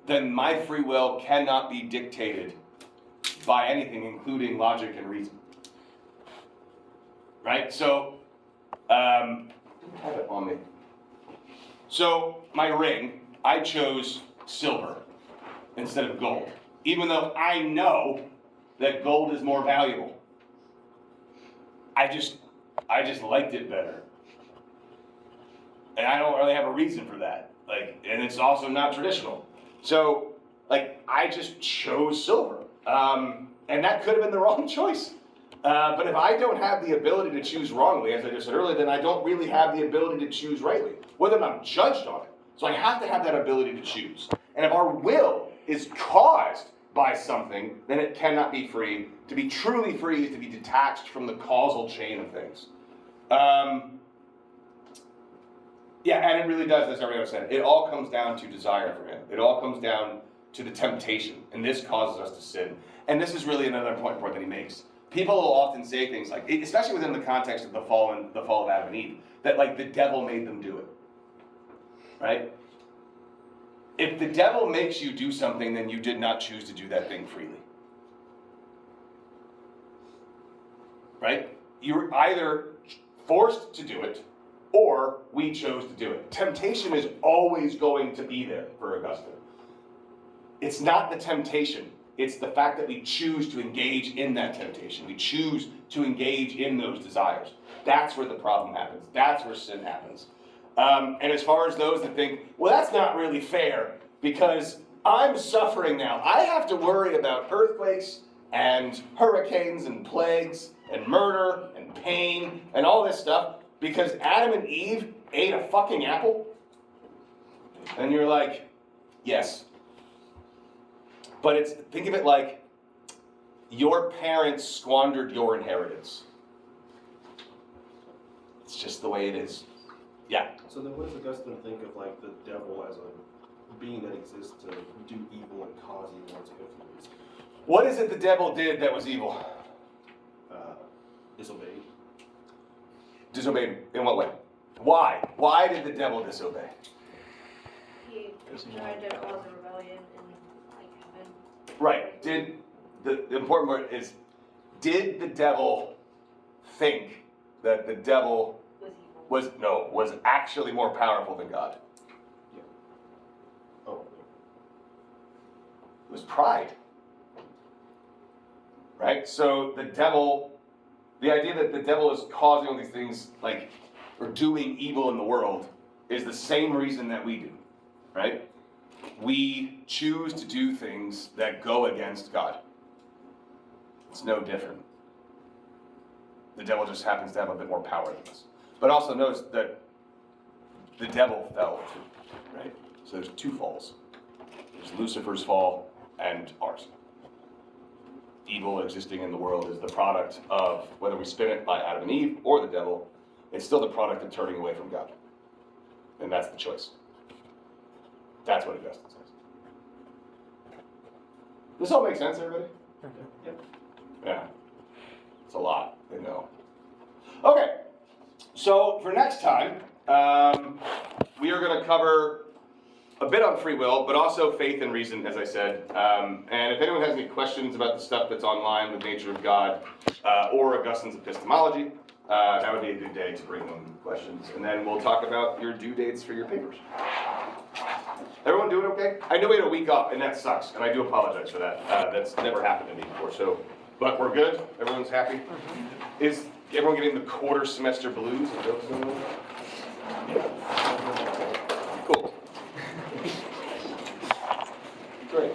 Speaker 3: then my free will cannot be dictated by anything, including logic and reason. Right? So, I didn't have it on me. So, my ring, I chose silver instead of gold, even though I know that gold is more valuable. I just liked it better. And I don't really have a reason for that. Like, and it's also not traditional. So, like, I just chose silver. And that could have been the wrong choice. But if I don't have the ability to choose wrongly, as I just said earlier, then I don't really have the ability to choose rightly, whether or not I'm judged on it. So I have to have that ability to choose. And if our will is caused by something, then it cannot be free. To be truly free is to be detached from the causal chain of things. Yeah, and it really does, as everyone said, it all comes down to desire for him. It all comes down to the temptation, and this causes us to sin. And this is really another point that he makes. People will often say things like, especially within the context of the fall of Adam and Eve, that like the devil made them do it, right? If the devil makes you do something, then you did not choose to do that thing freely. Right? You're either forced to do it, or we chose to do it. Temptation is always going to be there for Augustine. It's not the temptation. It's the fact that we choose to engage in that temptation. We choose to engage in those desires. That's where the problem happens. That's where sin happens. And as far as those that think, well, that's not really fair because I'm suffering now. I have to worry about earthquakes and hurricanes and plagues and murder and pain and all this stuff because Adam and Eve ate a fucking apple? And you're like, yes. But think of it like your parents squandered your inheritance. It's just the way it is. Yeah.
Speaker 10: So then what does Augustine think of like the devil as a being that exists to do evil and cause evil to influence?
Speaker 3: What is it the devil did that was evil?
Speaker 10: Disobeyed.
Speaker 3: Disobeyed in what way? Why? Why did the devil disobey?
Speaker 14: He tried to cause a rebellion in like heaven.
Speaker 3: Right. The important part is, did the devil think that the devil was actually more powerful than God?
Speaker 10: Yeah. Oh.
Speaker 3: It was pride. Right? So the idea that the devil is causing all these things, like, or doing evil in the world, is the same reason that we do. Right? We choose to do things that go against God. It's no different. The devil just happens to have a bit more power than us. But also notice that the devil fell too, right? So there's two falls. There's Lucifer's fall and ours. Evil existing in the world is the product of, whether we spin it by Adam and Eve or the devil, it's still the product of turning away from God. And that's the choice. That's what Augustine says. This all makes sense, everybody? Yeah. It's a lot, I know. Okay, so for next time, we are going to cover a bit on free will, but also faith and reason, as I said. And if anyone has any questions about the stuff that's online, the nature of God, or Augustine's epistemology, that would be a good day to bring them questions. And then we'll talk about your due dates for your papers. Everyone doing okay? I know we had a week off, and that sucks, and I do apologize for that. That's never happened to me before, so, but we're good? Everyone's happy? Is everyone getting the quarter semester blues? Is those going on? Cool. Great.